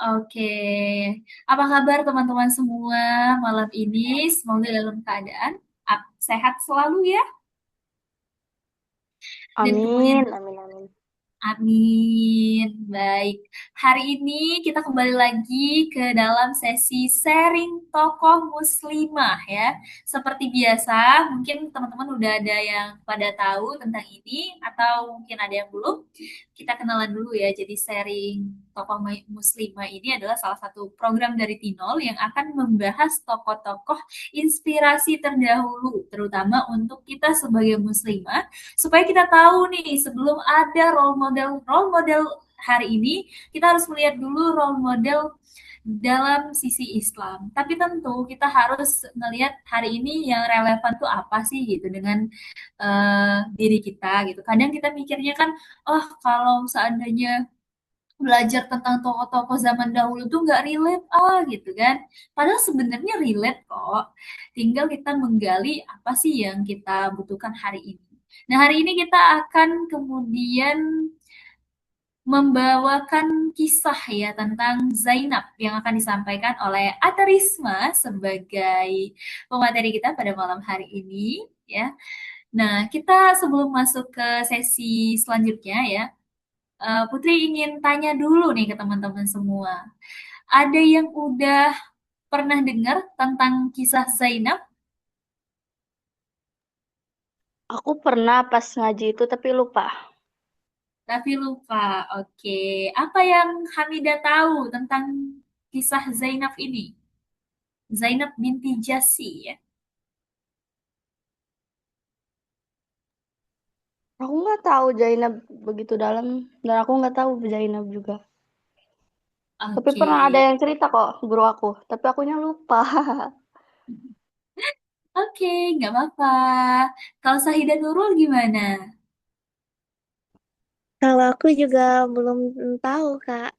Oke, apa kabar teman-teman semua malam ini? Semoga dalam keadaan sehat selalu ya. Dan kemudian Amin, amin, amin. amin. Baik. Hari ini kita kembali lagi ke dalam sesi sharing tokoh muslimah ya. Seperti biasa, mungkin teman-teman udah ada yang pada tahu tentang ini atau mungkin ada yang belum. Kita kenalan dulu ya. Jadi sharing tokoh muslimah ini adalah salah satu program dari Tinol yang akan membahas tokoh-tokoh inspirasi terdahulu, terutama untuk kita sebagai muslimah supaya kita tahu nih sebelum ada role model hari ini kita harus melihat dulu role model dalam sisi Islam. Tapi tentu kita harus melihat hari ini yang relevan tuh apa sih gitu dengan diri kita gitu. Kadang kita mikirnya kan, oh kalau seandainya belajar tentang tokoh-tokoh zaman dahulu tuh nggak relate gitu kan. Padahal sebenarnya relate kok. Tinggal kita menggali apa sih yang kita butuhkan hari ini. Nah, hari ini kita akan kemudian membawakan kisah ya tentang Zainab yang akan disampaikan oleh Atarisma sebagai pemateri kita pada malam hari ini ya. Nah, kita sebelum masuk ke sesi selanjutnya ya, Putri ingin tanya dulu nih ke teman-teman semua. Ada yang udah pernah dengar tentang kisah Zainab Aku pernah pas ngaji itu tapi lupa. tapi lupa? Oke, apa yang Hamidah tahu tentang kisah Zainab ini? Zainab binti Jasi ya. Aku nggak tahu Zainab begitu dalam dan aku nggak tahu Zainab juga. Tapi Oke, pernah ada yang cerita kok guru aku, tapi akunya lupa. oke, nggak apa-apa. Kalau Sahida Nurul gimana? Kalau aku juga belum tahu, Kak.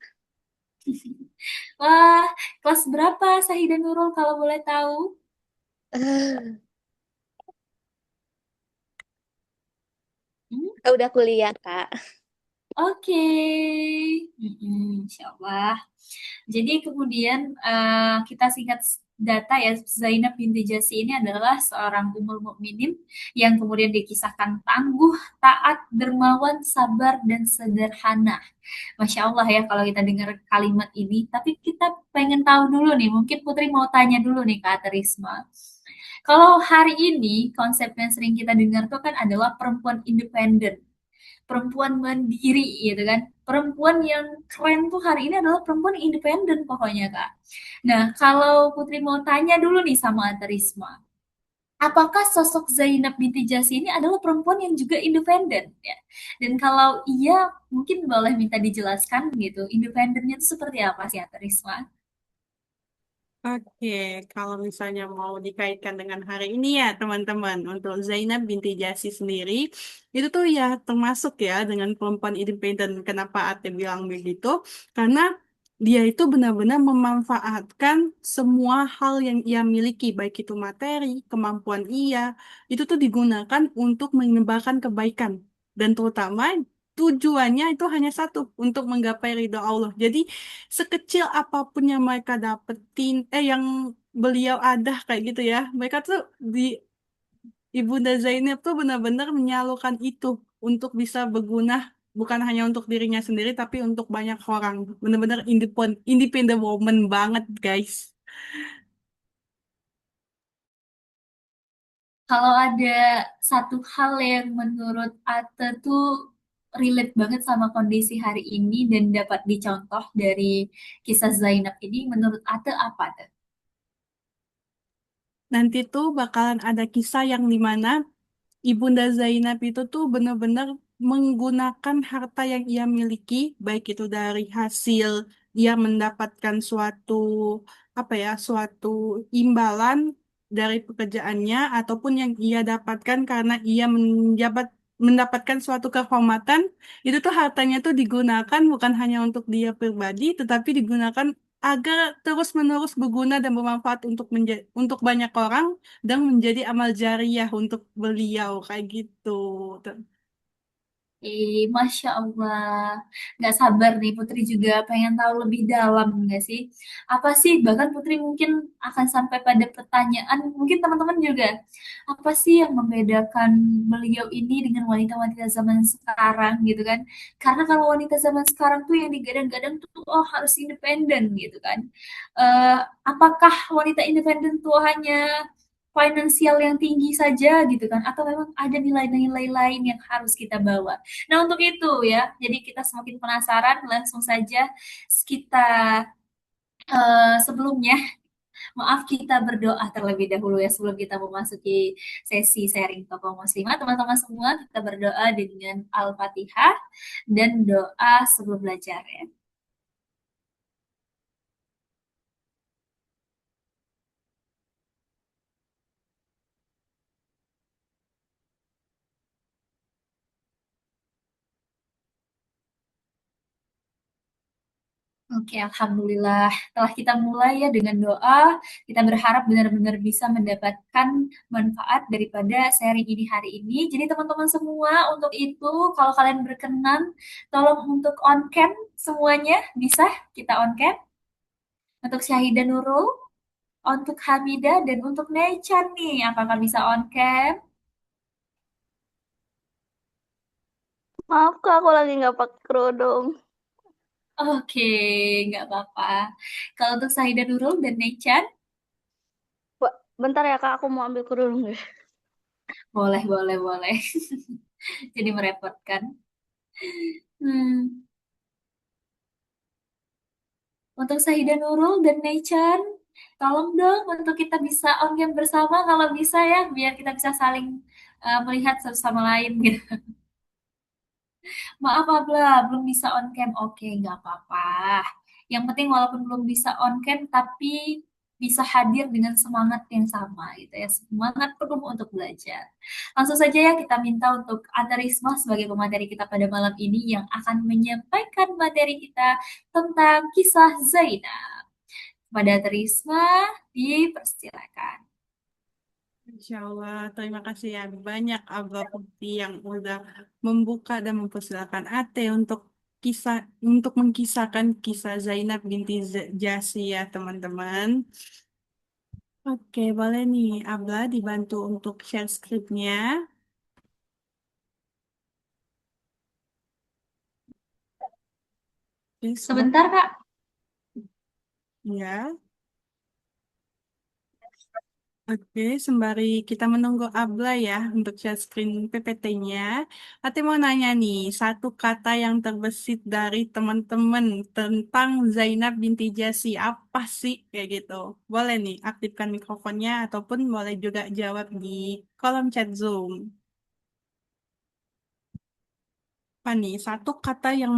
Wah, kelas berapa Sahida Nurul kalau boleh tahu? Eh, Hmm? udah kuliah, Kak. Oke, Insya Allah. Jadi kemudian kita singkat data ya, Zainab binti Jasi ini adalah seorang ummul mukminin yang kemudian dikisahkan tangguh, taat, dermawan, sabar, dan sederhana. Masya Allah ya kalau kita dengar kalimat ini. Tapi kita pengen tahu dulu nih, mungkin Putri mau tanya dulu nih ke Aterisma. Kalau hari ini konsep yang sering kita dengar tuh kan adalah perempuan independen, perempuan mandiri gitu kan. Perempuan yang keren tuh hari ini adalah perempuan independen pokoknya Kak. Nah, kalau Putri mau tanya dulu nih sama Aterisma, apakah sosok Zainab binti Jasi ini adalah perempuan yang juga independen ya? Dan kalau iya, mungkin boleh minta dijelaskan gitu, independennya itu seperti apa sih Aterisma? Oke, kalau misalnya mau dikaitkan dengan hari ini ya teman-teman, untuk Zainab binti Jasi sendiri, itu tuh ya termasuk ya dengan perempuan independen. Kenapa Ate bilang begitu? Karena dia itu benar-benar memanfaatkan semua hal yang ia miliki, baik itu materi, kemampuan ia, itu tuh digunakan untuk menyebarkan kebaikan. Dan terutama tujuannya itu hanya satu, untuk menggapai ridho Allah. Jadi sekecil apapun yang mereka dapetin, yang beliau ada kayak gitu ya, mereka tuh di Ibunda Zainab tuh benar-benar menyalurkan itu untuk bisa berguna bukan hanya untuk dirinya sendiri tapi untuk banyak orang. Benar-benar independent independent woman banget, guys. Kalau ada satu hal yang menurut Ate tuh relate banget sama kondisi hari ini dan dapat dicontoh dari kisah Zainab ini, menurut Ate apa tuh? Nanti tuh bakalan ada kisah yang dimana Ibunda Zainab itu tuh benar-benar menggunakan harta yang ia miliki, baik itu dari hasil ia mendapatkan suatu apa ya, suatu imbalan dari pekerjaannya ataupun yang ia dapatkan karena ia mendapatkan suatu kehormatan, itu tuh hartanya tuh digunakan bukan hanya untuk dia pribadi, tetapi digunakan agar terus-menerus berguna dan bermanfaat untuk banyak orang dan menjadi amal jariah untuk beliau kayak gitu. Masya Allah. Nggak sabar nih, Putri juga pengen tahu lebih dalam nggak sih? Apa sih, bahkan Putri mungkin akan sampai pada pertanyaan, mungkin teman-teman juga, apa sih yang membedakan beliau ini dengan wanita-wanita zaman sekarang gitu kan? Karena kalau wanita zaman sekarang tuh yang digadang-gadang tuh, oh harus independen gitu kan. Eh, apakah wanita independen tuh hanya finansial yang tinggi saja gitu kan? Atau memang ada nilai-nilai lain yang harus kita bawa? Nah, untuk itu ya, jadi kita semakin penasaran, langsung saja kita sebelumnya, maaf kita berdoa terlebih dahulu ya sebelum kita memasuki sesi sharing tokoh muslimah. Teman-teman semua kita berdoa dengan Al-Fatihah dan doa sebelum belajar ya. Oke, Alhamdulillah. Setelah kita mulai ya dengan doa, kita berharap benar-benar bisa mendapatkan manfaat daripada sharing ini hari ini. Jadi teman-teman semua, untuk itu kalau kalian berkenan, tolong untuk on cam semuanya. Bisa kita on cam? Untuk Syahida Nurul, untuk Hamida, dan untuk Nechan nih. Apakah bisa on cam? Maaf Kak, aku lagi nggak pakai kerudung. Oke, nggak apa-apa. Kalau untuk Syahida Nurul dan Nechan, Bentar ya Kak, aku mau ambil kerudung deh. boleh, boleh, boleh. Jadi merepotkan. Hmm. Untuk Sahida Nurul dan Nechan, tolong dong untuk kita bisa on cam bersama kalau bisa ya, biar kita bisa saling melihat satu sama lain gitu. Maaf Abla, belum bisa on cam. Oke, nggak apa-apa. Yang penting walaupun belum bisa on cam, tapi bisa hadir dengan semangat yang sama gitu ya. Semangat penuh untuk belajar. Langsung saja ya kita minta untuk Anta Risma sebagai pemateri kita pada malam ini yang akan menyampaikan materi kita tentang kisah Zainab. Pada Trisma, dipersilakan. Insya Allah, terima kasih ya banyak Abah Putih yang udah membuka dan mempersilahkan Ate kisah untuk mengkisahkan kisah Zainab binti Jasi ya teman-teman. Oke, boleh nih Abla dibantu untuk share skripnya. Oke, Sebentar, Kak. ya. Oke, sembari kita menunggu Abla ya untuk share screen PPT-nya, Ate mau nanya nih, satu kata yang terbesit dari teman-teman tentang Zainab binti Jasi, apa sih kayak gitu? Boleh nih, aktifkan mikrofonnya ataupun boleh juga jawab di kolom chat Zoom. Apa nih, satu kata yang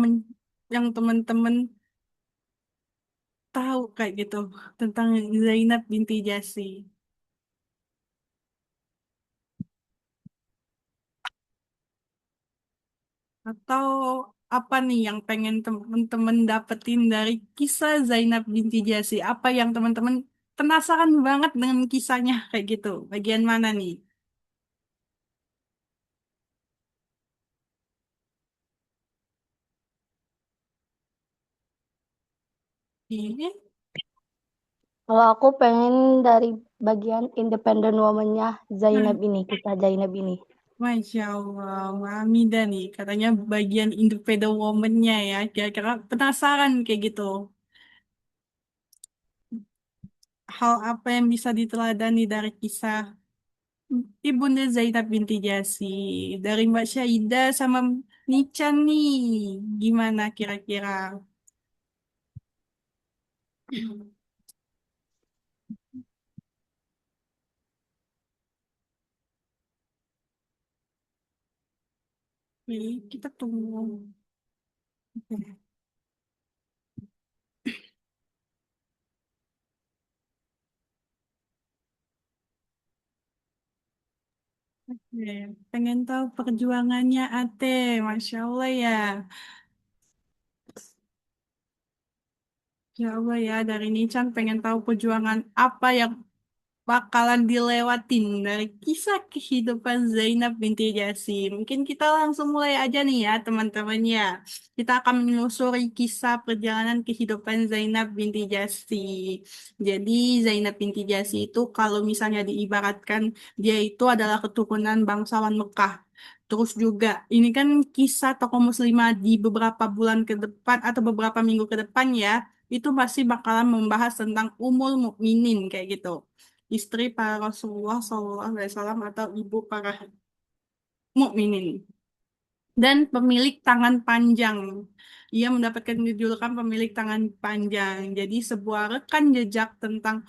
teman-teman tahu kayak gitu tentang Zainab binti Jasi? Atau apa nih yang pengen teman-teman dapetin dari kisah Zainab binti Jasi? Apa yang teman-teman penasaran banget dengan kisahnya kayak gitu? Bagian mana nih? Ini, Kalau aku pengen dari bagian independent woman-nya nah, Zainab ini, kita Zainab ini. Masya Allah, Wamidah nih, katanya bagian independent woman-nya ya. Kira-kira penasaran kayak gitu. Hal apa yang bisa diteladani dari kisah Ibunda Zainab binti Jasi? Dari Mbak Syaida sama Nichan nih, gimana kira-kira? Oke, kita tunggu. Oke, oke. Pengen tahu perjuangannya Ate, Masya Allah ya. Ya Allah ya, dari Nican pengen tahu perjuangan apa yang bakalan dilewatin dari kisah kehidupan Zainab binti Jasi. Mungkin kita langsung mulai aja nih ya teman-teman ya. Kita akan menelusuri kisah perjalanan kehidupan Zainab binti Jasi. Jadi Zainab binti Jasi itu kalau misalnya diibaratkan dia itu adalah keturunan bangsawan Mekah. Terus juga ini kan kisah tokoh muslimah di beberapa bulan ke depan atau beberapa minggu ke depan ya. Itu pasti bakalan membahas tentang umul mukminin kayak gitu, istri para Rasulullah SAW atau ibu para mukminin, dan pemilik tangan panjang. Ia mendapatkan julukan pemilik tangan panjang. Jadi sebuah rekan jejak tentang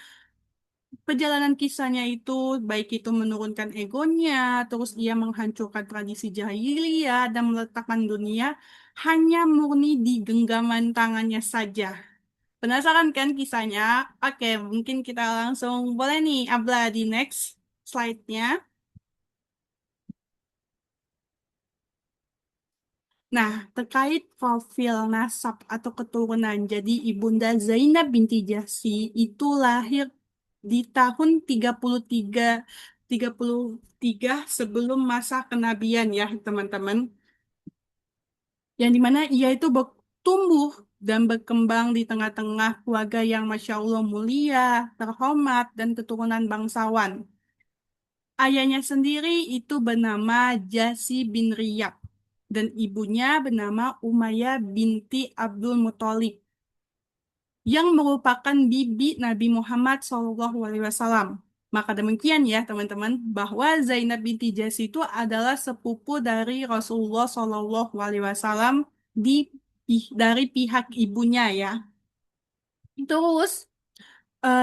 perjalanan kisahnya itu, baik itu menurunkan egonya, terus ia menghancurkan tradisi jahiliyah dan meletakkan dunia hanya murni di genggaman tangannya saja. Penasaran kan kisahnya? Oke, mungkin kita langsung boleh nih, Abla, di next slide-nya. Nah, terkait profil nasab atau keturunan, jadi Ibunda Zainab binti Jahsy itu lahir di tahun 33 sebelum masa kenabian ya, teman-teman. Yang dimana ia itu bertumbuh dan berkembang di tengah-tengah keluarga yang Masya Allah mulia, terhormat, dan keturunan bangsawan. Ayahnya sendiri itu bernama Jasi bin Riyab dan ibunya bernama Umayyah binti Abdul Muthalib yang merupakan bibi Nabi Muhammad SAW. Maka demikian ya teman-teman, bahwa Zainab binti Jahsy itu adalah sepupu dari Rasulullah SAW dari pihak ibunya ya. Terus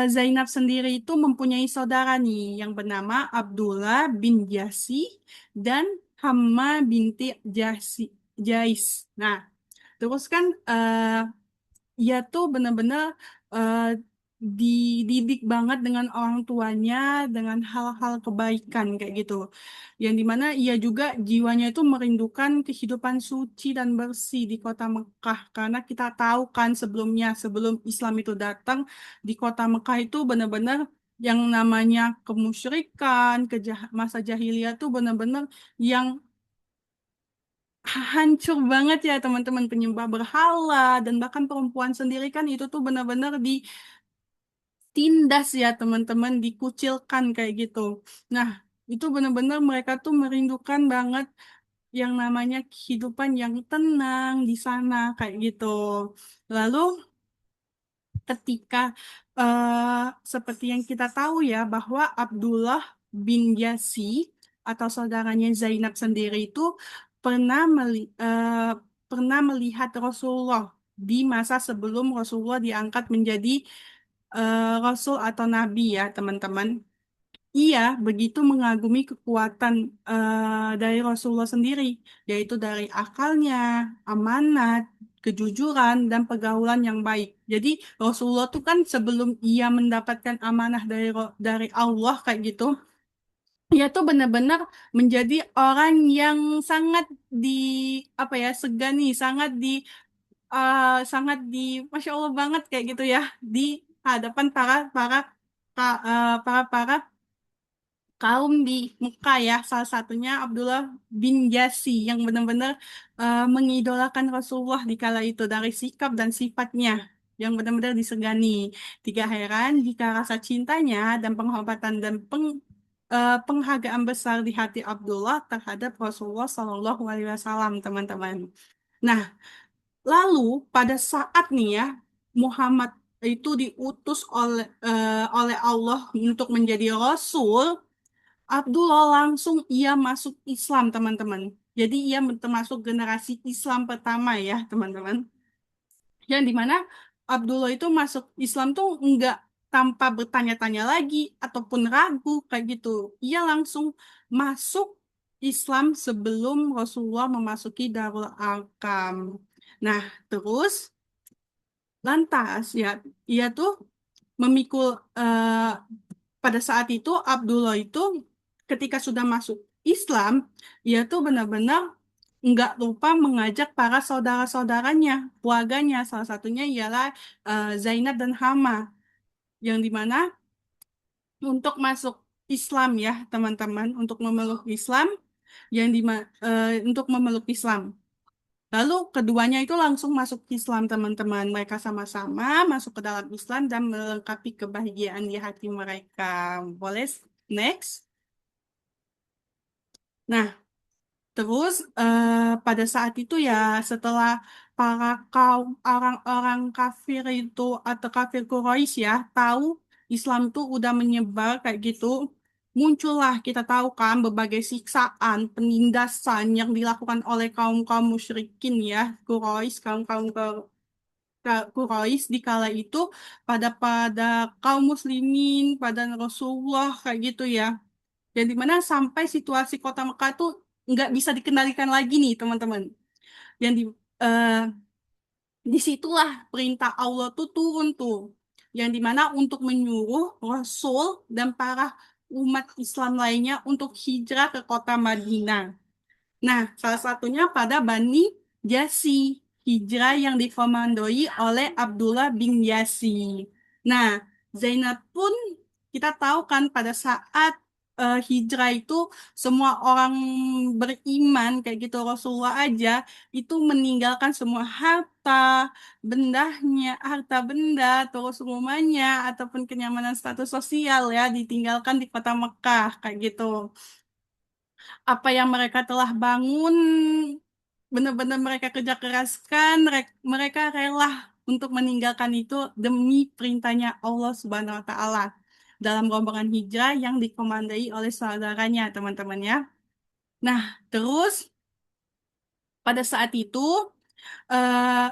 Zainab sendiri itu mempunyai saudara nih yang bernama Abdullah bin Jahsy dan Hamma binti Jais. Nah, terus kan ia tuh benar-benar eh, dididik banget dengan orang tuanya dengan hal-hal kebaikan kayak gitu. Yang dimana ia juga jiwanya itu merindukan kehidupan suci dan bersih di kota Mekah. Karena kita tahu kan sebelumnya, sebelum Islam itu datang, di kota Mekah itu benar-benar yang namanya kemusyrikan, masa jahiliyah tuh benar-benar yang hancur banget ya teman-teman, penyembah berhala dan bahkan perempuan sendiri kan itu tuh benar-benar ditindas ya teman-teman, dikucilkan kayak gitu. Nah, itu benar-benar mereka tuh merindukan banget yang namanya kehidupan yang tenang di sana kayak gitu. Lalu ketika seperti yang kita tahu ya bahwa Abdullah bin Yasi atau saudaranya Zainab sendiri itu pernah pernah melihat Rasulullah di masa sebelum Rasulullah diangkat menjadi Rasul atau Nabi ya teman-teman. Ia begitu mengagumi kekuatan dari Rasulullah sendiri, yaitu dari akalnya, amanat, kejujuran, dan pergaulan yang baik. Jadi Rasulullah tuh kan sebelum ia mendapatkan amanah dari Allah kayak gitu, ia tuh benar-benar menjadi orang yang sangat di apa ya segani, sangat di Masya Allah banget kayak gitu ya di hadapan para para para para kaum di Mekah ya, salah satunya Abdullah bin Jasi yang benar-benar mengidolakan Rasulullah di kala itu dari sikap dan sifatnya yang benar-benar disegani. Tidak heran jika rasa cintanya dan penghormatan dan penghargaan besar di hati Abdullah terhadap Rasulullah Shallallahu Alaihi Wasallam, teman-teman. Nah, lalu pada saat nih ya Muhammad itu diutus oleh Allah untuk menjadi Rasul, Abdullah langsung ia masuk Islam, teman-teman. Jadi ia termasuk generasi Islam pertama ya, teman-teman. Yang dimana Abdullah itu masuk Islam tuh enggak tanpa bertanya-tanya lagi ataupun ragu kayak gitu. Ia langsung masuk Islam sebelum Rasulullah memasuki Darul Arqam. Nah, terus lantas ya, ia tuh memikul pada saat itu Abdullah itu ketika sudah masuk Islam, ia tuh benar-benar nggak lupa mengajak para saudara-saudaranya, keluarganya. Salah satunya ialah Zainab dan Hama, yang dimana untuk masuk Islam ya, teman-teman, untuk memeluk Islam untuk memeluk Islam. Lalu keduanya itu langsung masuk Islam, teman-teman. Mereka sama-sama masuk ke dalam Islam dan melengkapi kebahagiaan di hati mereka. Boleh next? Nah, terus pada saat itu ya, setelah para kaum orang-orang kafir itu atau kafir Quraisy ya tahu Islam itu udah menyebar kayak gitu, muncullah kita tahu kan berbagai siksaan, penindasan yang dilakukan oleh kaum-kaum musyrikin ya, Quraisy, kaum-kaum Quraisy di kala itu pada kaum muslimin, pada Rasulullah kayak gitu ya. Dan di mana sampai situasi kota Mekah tuh nggak bisa dikendalikan lagi nih teman-teman. Dan eh, disitulah perintah Allah tuh turun tuh. Yang dimana untuk menyuruh Rasul dan para umat Islam lainnya untuk hijrah ke kota Madinah. Nah, salah satunya pada Bani Jasi, hijrah yang dikomandoi oleh Abdullah bin Jasi. Nah, Zainab pun kita tahu kan pada saat hijrah itu semua orang beriman kayak gitu Rasulullah aja itu meninggalkan semua harta benda, terus rumahnya ataupun kenyamanan status sosial ya ditinggalkan di kota Mekah kayak gitu. Apa yang mereka telah bangun benar-benar mereka kerja keraskan, mereka rela untuk meninggalkan itu demi perintahnya Allah Subhanahu wa taala dalam rombongan hijrah yang dikomandai oleh saudaranya, teman-teman ya. Nah, terus pada saat itu eh,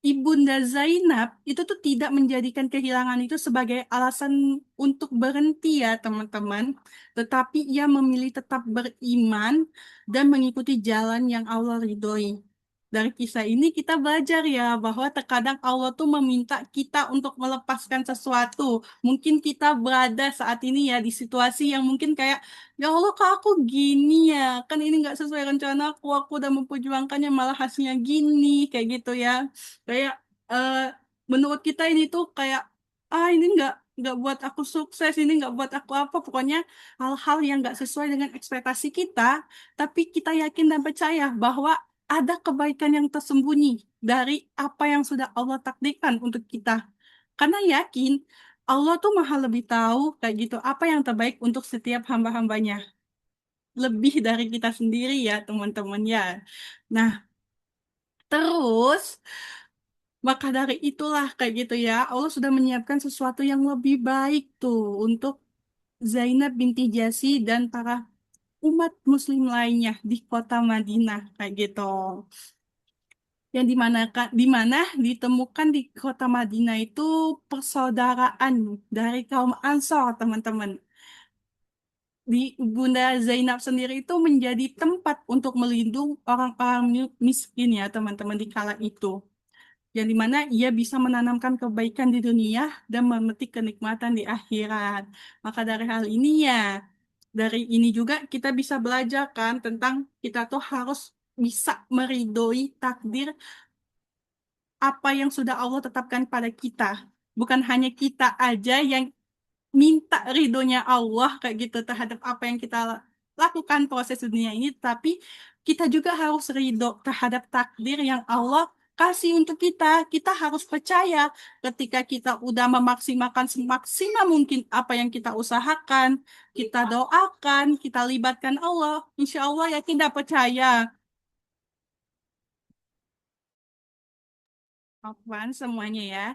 Ibunda Zainab itu tuh tidak menjadikan kehilangan itu sebagai alasan untuk berhenti ya teman-teman, tetapi ia memilih tetap beriman dan mengikuti jalan yang Allah ridhoi. Dari kisah ini kita belajar ya bahwa terkadang Allah tuh meminta kita untuk melepaskan sesuatu. Mungkin kita berada saat ini ya di situasi yang mungkin kayak, ya Allah kok aku gini ya, kan ini nggak sesuai rencana aku udah memperjuangkannya malah hasilnya gini, kayak gitu ya. Kayak eh, menurut kita ini tuh kayak ini nggak buat aku sukses, ini nggak buat aku apa, pokoknya hal-hal yang nggak sesuai dengan ekspektasi kita, tapi kita yakin dan percaya bahwa ada kebaikan yang tersembunyi dari apa yang sudah Allah takdirkan untuk kita. Karena yakin Allah tuh maha lebih tahu kayak gitu apa yang terbaik untuk setiap hamba-hambanya. Lebih dari kita sendiri ya teman-teman ya. Nah, terus maka dari itulah kayak gitu ya, Allah sudah menyiapkan sesuatu yang lebih baik tuh untuk Zainab binti Jasi dan para umat muslim lainnya di kota Madinah kayak gitu. Yang di mana ditemukan di kota Madinah itu persaudaraan dari kaum Ansor, teman-teman. Di Bunda Zainab sendiri itu menjadi tempat untuk melindung orang-orang miskin ya, teman-teman di kala itu. Yang dimana ia bisa menanamkan kebaikan di dunia dan memetik kenikmatan di akhirat. Maka dari hal ini ya, dari ini juga kita bisa belajar kan tentang kita tuh harus bisa meridoi takdir apa yang sudah Allah tetapkan pada kita. Bukan hanya kita aja yang minta ridhonya Allah kayak gitu terhadap apa yang kita lakukan proses dunia ini, tapi kita juga harus ridho terhadap takdir yang Allah kasih untuk kita. Kita harus percaya ketika kita udah memaksimalkan semaksimal mungkin apa yang kita usahakan, kita doakan, kita libatkan Allah. Insya Allah yakin dan percaya. Afwan semuanya ya.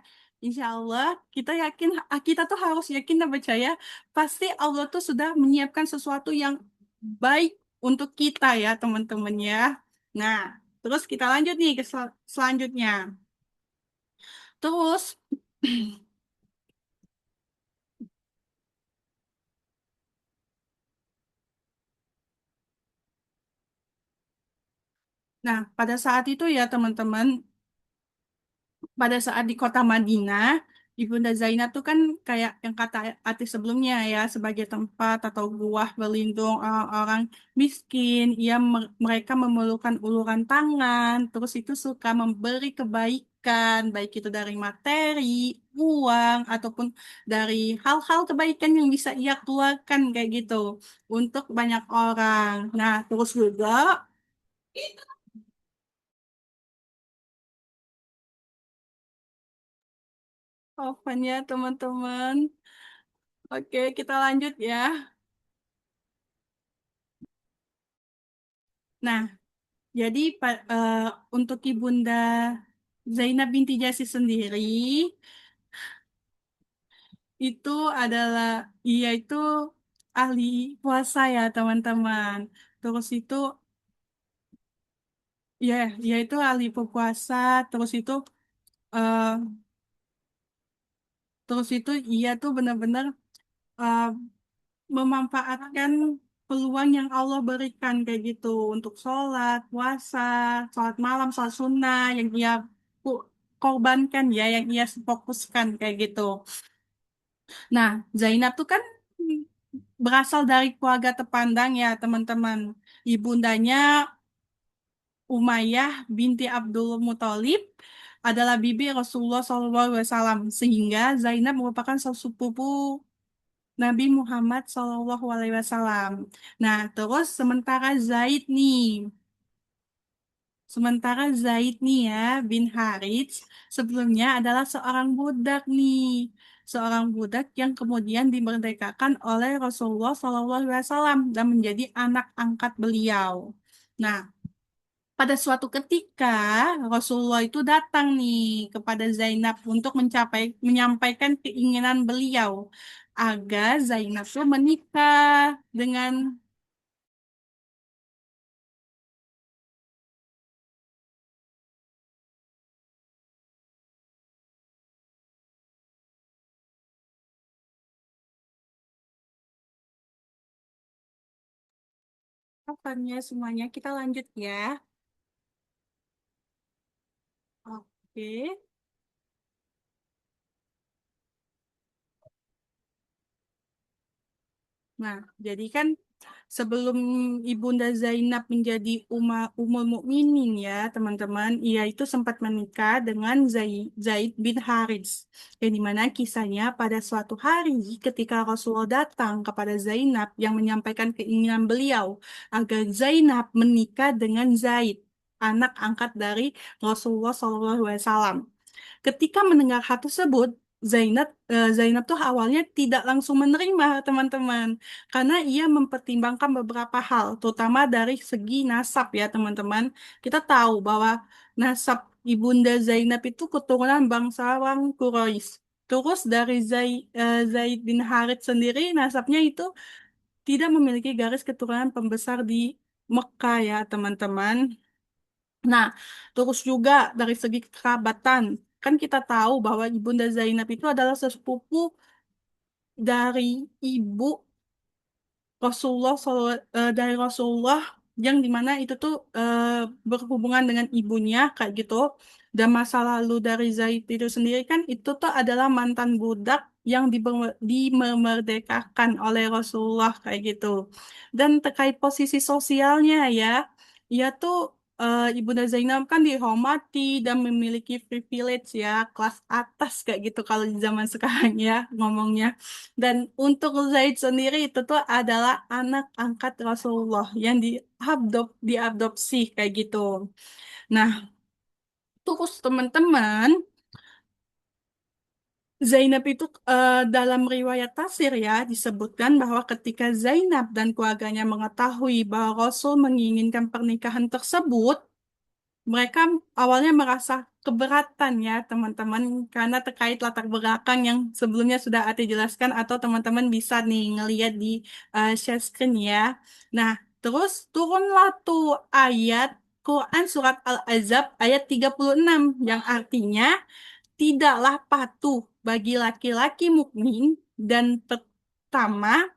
Insya Allah kita yakin, kita tuh harus yakin dan percaya pasti Allah tuh sudah menyiapkan sesuatu yang baik untuk kita ya teman-teman ya. Nah, terus kita lanjut nih ke selanjutnya. Terus, nah pada saat itu ya teman-teman, pada saat di kota Madinah, Ibunda Zainab tuh kan kayak yang kata arti sebelumnya ya, sebagai tempat atau buah berlindung orang-orang miskin. Mereka memerlukan uluran tangan, terus itu suka memberi kebaikan, baik itu dari materi, uang, ataupun dari hal-hal kebaikan yang bisa ia keluarkan kayak gitu untuk banyak orang. Nah, terus juga open ya teman-teman. Oke, kita lanjut ya. Nah, jadi untuk Ibunda Zainab binti Jasi sendiri itu adalah ia itu ahli puasa ya teman-teman. Terus itu ya ia itu ahli puasa. Terus itu eh, ia tuh benar-benar eh, memanfaatkan peluang yang Allah berikan kayak gitu untuk sholat, puasa, sholat malam, sholat sunnah yang ia ku- korbankan ya, yang ia fokuskan kayak gitu. Nah, Zainab tuh kan berasal dari keluarga terpandang ya teman-teman. Ibundanya Umayyah binti Abdul Muthalib adalah bibi Rasulullah SAW sehingga Zainab merupakan sepupu Nabi Muhammad SAW. Nah, terus sementara Zaid nih ya bin Harits sebelumnya adalah seorang budak yang kemudian dimerdekakan oleh Rasulullah SAW dan menjadi anak angkat beliau. Nah, pada suatu ketika Rasulullah itu datang nih kepada Zainab untuk menyampaikan keinginan beliau agar Zainab itu menikah dengan kapannya semuanya. Kita lanjut ya. Oke. Nah, jadi kan sebelum Ibunda Zainab menjadi Ummul Mukminin ya, teman-teman, ia itu sempat menikah dengan Zaid bin Harits. Yang dimana kisahnya pada suatu hari ketika Rasulullah datang kepada Zainab yang menyampaikan keinginan beliau agar Zainab menikah dengan Zaid, anak angkat dari Rasulullah SAW. Ketika mendengar hal tersebut, Zainab tuh awalnya tidak langsung menerima teman-teman, karena ia mempertimbangkan beberapa hal, terutama dari segi nasab ya teman-teman. Kita tahu bahwa nasab Ibunda Zainab itu keturunan bangsawan Quraisy. Terus dari Zaid bin Harith sendiri nasabnya itu tidak memiliki garis keturunan pembesar di Mekah ya teman-teman. Nah, terus juga dari segi kerabatan, kan kita tahu bahwa Ibunda Zainab itu adalah sesepupu dari ibu dari Rasulullah yang dimana itu tuh berhubungan dengan ibunya kayak gitu. Dan masa lalu dari Zaid itu sendiri kan itu tuh adalah mantan budak yang dimerdekakan oleh Rasulullah kayak gitu. Dan terkait posisi sosialnya ya, ia tuh Ibunda Zainab kan dihormati dan memiliki privilege ya, kelas atas kayak gitu kalau di zaman sekarang ya ngomongnya. Dan untuk Zaid sendiri itu tuh adalah anak angkat Rasulullah yang diadopsi kayak gitu. Nah, terus teman-teman, Zainab itu dalam riwayat tafsir ya disebutkan bahwa ketika Zainab dan keluarganya mengetahui bahwa Rasul menginginkan pernikahan tersebut, mereka awalnya merasa keberatan ya teman-teman karena terkait latar belakang yang sebelumnya sudah Ati jelaskan atau teman-teman bisa nih ngelihat di share screen ya. Nah, terus turunlah tuh ayat Quran surat Al-Ahzab ayat 36 yang artinya tidaklah patuh bagi laki-laki mukmin dan pertama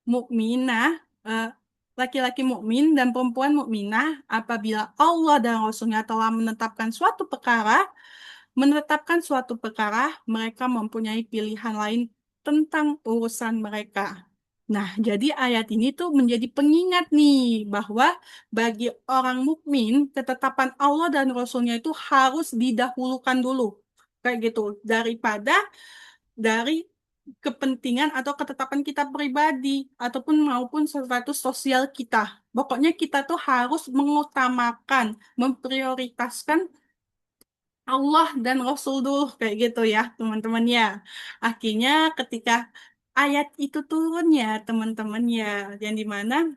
mukminah eh, laki-laki mukmin dan perempuan mukminah apabila Allah dan Rasulnya telah menetapkan suatu perkara menetapkan suatu perkara, mereka mempunyai pilihan lain tentang urusan mereka. Nah, jadi ayat ini tuh menjadi pengingat nih bahwa bagi orang mukmin ketetapan Allah dan Rasulnya itu harus didahulukan dulu, kayak gitu, daripada dari kepentingan atau ketetapan kita pribadi ataupun maupun status sosial kita. Pokoknya kita tuh harus mengutamakan, memprioritaskan Allah dan Rasul dulu kayak gitu ya teman-teman ya. Akhirnya ketika ayat itu turun ya teman-teman ya, yang dimana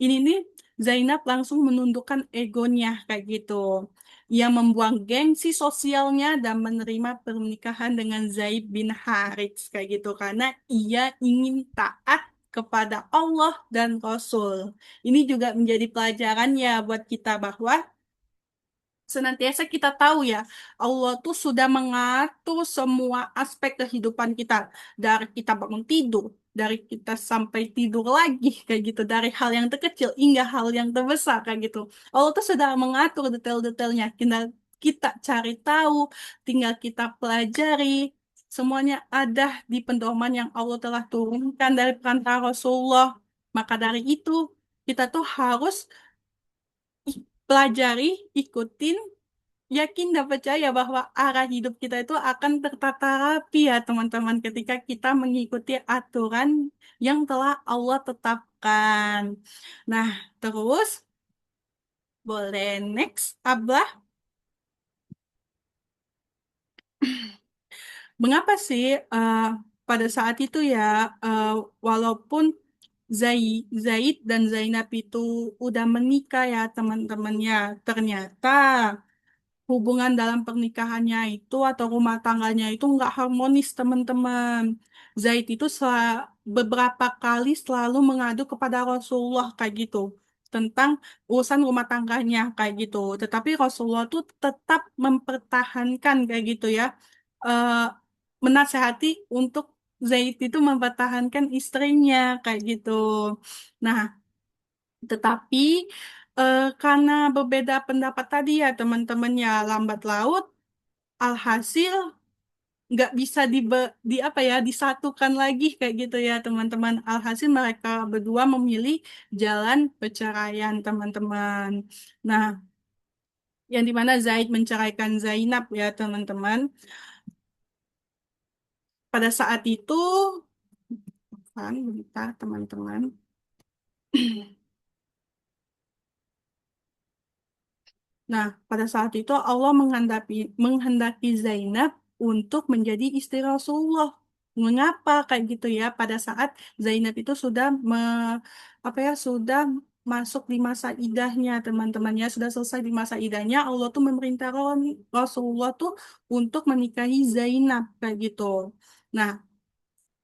ini nih Zainab langsung menundukkan egonya kayak gitu. Ia membuang gengsi sosialnya dan menerima pernikahan dengan Zaid bin Harits kayak gitu karena ia ingin taat kepada Allah dan Rasul. Ini juga menjadi pelajaran ya buat kita bahwa senantiasa kita tahu ya, Allah tuh sudah mengatur semua aspek kehidupan kita. Dari kita bangun tidur, dari kita sampai tidur lagi, kayak gitu. Dari hal yang terkecil hingga hal yang terbesar, kayak gitu. Allah tuh sudah mengatur detail-detailnya. Kita cari tahu, tinggal kita pelajari. Semuanya ada di pedoman yang Allah telah turunkan dari perantara Rasulullah. Maka dari itu, kita tuh harus pelajari, ikutin, yakin dan percaya bahwa arah hidup kita itu akan tertata rapi ya teman-teman ketika kita mengikuti aturan yang telah Allah tetapkan. Nah, terus boleh next, Abah. Mengapa sih pada saat itu ya eh, walaupun Zaid dan Zainab itu udah menikah ya teman-temannya, ternyata hubungan dalam pernikahannya itu atau rumah tangganya itu nggak harmonis teman-teman. Zaid itu beberapa kali selalu mengadu kepada Rasulullah kayak gitu tentang urusan rumah tangganya kayak gitu. Tetapi Rasulullah tuh tetap mempertahankan kayak gitu ya, eh, menasehati untuk Zaid itu mempertahankan istrinya kayak gitu. Nah, tetapi karena berbeda pendapat tadi ya teman-teman ya lambat laut alhasil nggak bisa di apa ya disatukan lagi kayak gitu ya teman-teman. Alhasil mereka berdua memilih jalan perceraian teman-teman. Nah, yang dimana Zaid menceraikan Zainab ya teman-teman. Pada saat itu, kan, bentar teman-teman. Nah, pada saat itu Allah menghendaki Zainab untuk menjadi istri Rasulullah. Mengapa kayak gitu ya? Pada saat Zainab itu apa ya sudah masuk di masa idahnya, teman-temannya sudah selesai di masa idahnya, Allah tuh memerintahkan Rasulullah tuh untuk menikahi Zainab kayak gitu. Nah,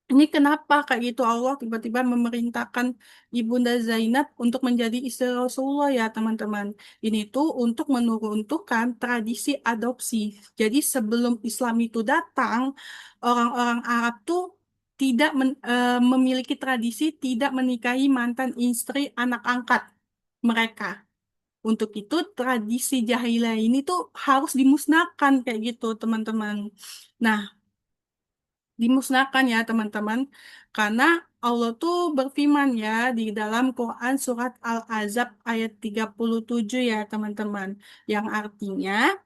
ini kenapa kayak gitu Allah tiba-tiba memerintahkan Ibunda Zainab untuk menjadi istri Rasulullah ya teman-teman. Ini tuh untuk menurunkan tradisi adopsi. Jadi sebelum Islam itu datang, orang-orang Arab tuh memiliki tradisi tidak menikahi mantan istri anak angkat mereka. Untuk itu tradisi jahiliyah ini tuh harus dimusnahkan kayak gitu teman-teman. Nah, dimusnahkan ya teman-teman karena Allah tuh berfirman ya di dalam Quran surat Al-Ahzab ayat 37 ya teman-teman yang artinya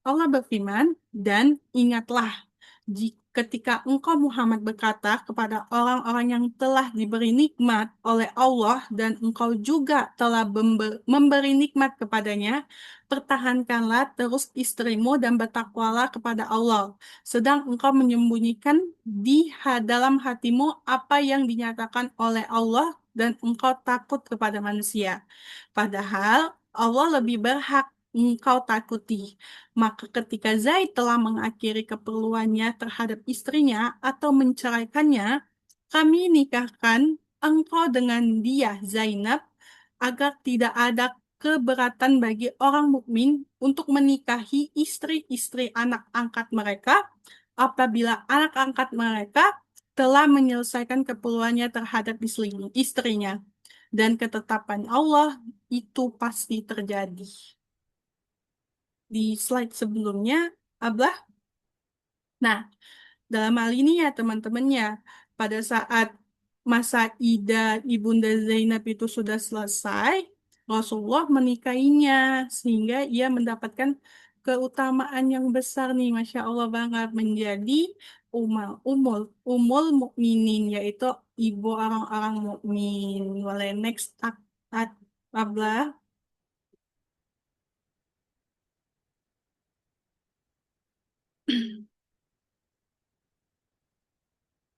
Allah berfirman dan ingatlah ketika engkau Muhammad berkata kepada orang-orang yang telah diberi nikmat oleh Allah dan engkau juga telah memberi nikmat kepadanya, pertahankanlah terus istrimu dan bertakwalah kepada Allah. Sedang engkau menyembunyikan dalam hatimu apa yang dinyatakan oleh Allah dan engkau takut kepada manusia. Padahal Allah lebih berhak engkau takuti. Maka ketika Zaid telah mengakhiri keperluannya terhadap istrinya atau menceraikannya, kami nikahkan engkau dengan dia, Zainab, agar tidak ada keberatan bagi orang mukmin untuk menikahi istri-istri anak angkat mereka apabila anak angkat mereka telah menyelesaikan keperluannya terhadap istrinya. Dan ketetapan Allah itu pasti terjadi. Di slide sebelumnya, Abah Nah, dalam hal ini ya teman-temannya, pada saat masa idah Ibunda Zainab itu sudah selesai, Rasulullah menikahinya sehingga ia mendapatkan keutamaan yang besar nih, Masya Allah banget, menjadi umul mukminin, yaitu ibu orang-orang mukmin. Boleh next Abla.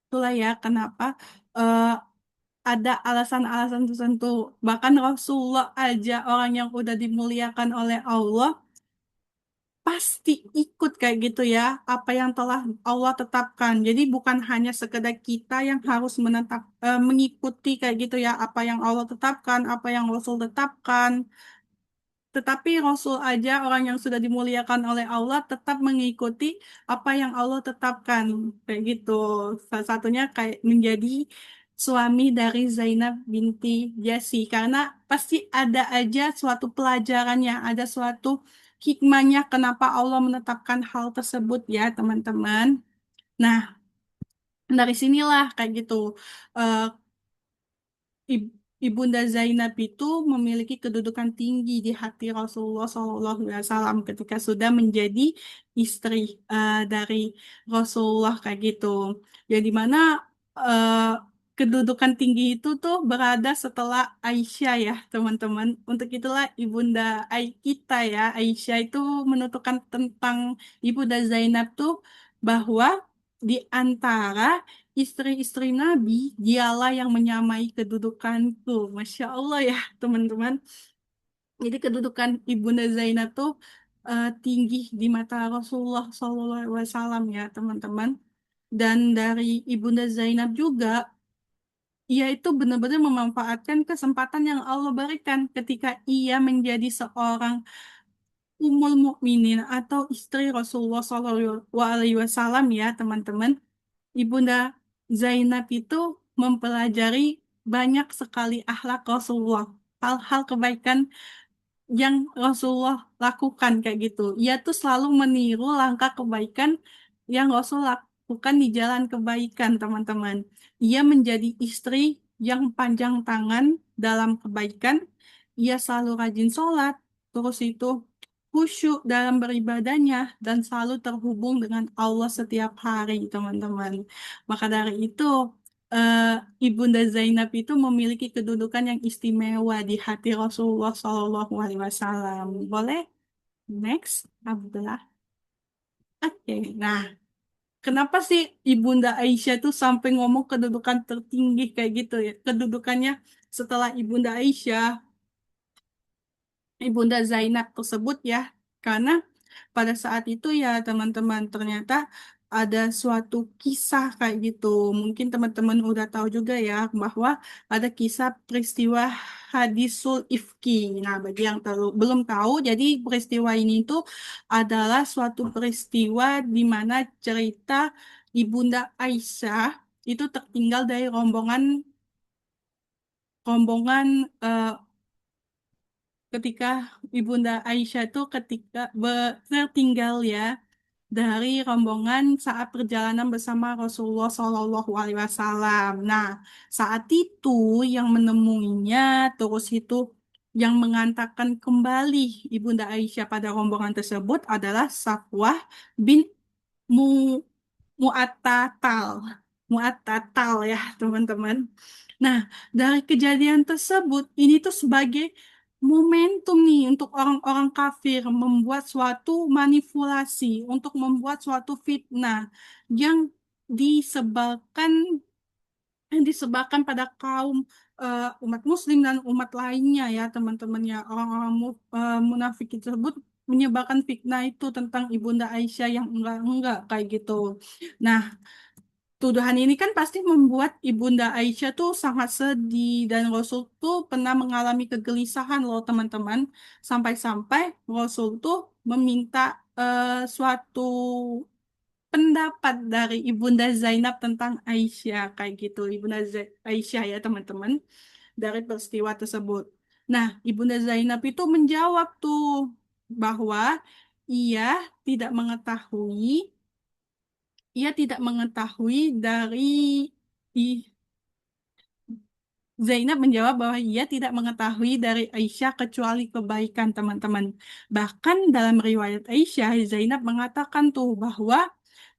Itulah ya kenapa eh, ada alasan-alasan tertentu. Bahkan Rasulullah aja orang yang udah dimuliakan oleh Allah pasti ikut kayak gitu ya, apa yang telah Allah tetapkan. Jadi bukan hanya sekedar kita yang harus mengikuti kayak gitu ya, apa yang Allah tetapkan, apa yang Rasul tetapkan. Tetapi Rasul aja orang yang sudah dimuliakan oleh Allah tetap mengikuti apa yang Allah tetapkan. Kayak gitu. Salah satunya kayak menjadi suami dari Zainab binti Jasi. Karena pasti ada aja suatu pelajarannya, ada suatu hikmahnya kenapa Allah menetapkan hal tersebut ya teman-teman. Nah, dari sinilah kayak gitu. Eh, Ibunda Zainab itu memiliki kedudukan tinggi di hati Rasulullah SAW ketika sudah menjadi istri dari Rasulullah kayak gitu. Ya di mana eh, kedudukan tinggi itu tuh berada setelah Aisyah ya teman-teman. Untuk itulah Ibunda kita ya Aisyah itu menentukan tentang Ibunda Zainab tuh bahwa di antara istri-istri Nabi, dialah yang menyamai kedudukanku. Masya Allah ya, teman-teman. Jadi kedudukan Ibunda Zainab tuh tinggi di mata Rasulullah SAW ya, teman-teman. Dan dari Ibunda Zainab juga, ia itu benar-benar memanfaatkan kesempatan yang Allah berikan ketika ia menjadi seorang umul mukminin atau istri Rasulullah SAW ya, teman-teman. Ibunda Zainab itu mempelajari banyak sekali akhlak Rasulullah, hal-hal kebaikan yang Rasulullah lakukan kayak gitu. Ia tuh selalu meniru langkah kebaikan yang Rasul lakukan di jalan kebaikan, teman-teman. Ia menjadi istri yang panjang tangan dalam kebaikan. Ia selalu rajin sholat, terus itu khusyuk dalam beribadahnya dan selalu terhubung dengan Allah setiap hari, teman-teman. Maka dari itu, eh, Ibunda Zainab itu memiliki kedudukan yang istimewa di hati Rasulullah Shallallahu Alaihi Wasallam. Boleh next, Abdullah. Oke, nah kenapa sih Ibunda Aisyah tuh sampai ngomong kedudukan tertinggi kayak gitu ya? Kedudukannya setelah Ibunda Aisyah, Ibunda Zainab tersebut ya, karena pada saat itu ya teman-teman ternyata ada suatu kisah kayak gitu. Mungkin teman-teman udah tahu juga ya bahwa ada kisah peristiwa Hadisul Ifki. Nah, bagi yang belum tahu, jadi peristiwa ini itu adalah suatu peristiwa di mana cerita Ibunda Aisyah itu tertinggal dari rombongan eh, ketika Ibunda Aisyah itu ketika tertinggal ya dari rombongan saat perjalanan bersama Rasulullah Shallallahu Alaihi Wasallam. Nah, saat itu yang menemuinya terus itu yang mengantarkan kembali Ibunda Aisyah pada rombongan tersebut adalah Safwah bin Mu Mu'attatal. Mu'attatal ya, teman-teman. Nah, dari kejadian tersebut, ini tuh sebagai momentum nih untuk orang-orang kafir membuat suatu manipulasi, untuk membuat suatu fitnah yang disebarkan disebarkan pada kaum umat muslim dan umat lainnya ya teman-teman ya orang-orang munafik tersebut menyebarkan fitnah itu tentang Ibunda Aisyah yang enggak kayak gitu. Nah, tuduhan ini kan pasti membuat Ibunda Aisyah tuh sangat sedih dan Rasul tuh pernah mengalami kegelisahan loh teman-teman. Sampai-sampai Rasul tuh meminta suatu pendapat dari Ibunda Zainab tentang Aisyah kayak gitu. Aisyah ya teman-teman dari peristiwa tersebut. Nah, Ibunda Zainab itu menjawab tuh bahwa ia tidak mengetahui ia tidak mengetahui dari i- Zainab menjawab bahwa ia tidak mengetahui dari Aisyah kecuali kebaikan, teman-teman. Bahkan dalam riwayat Aisyah, Zainab mengatakan tuh bahwa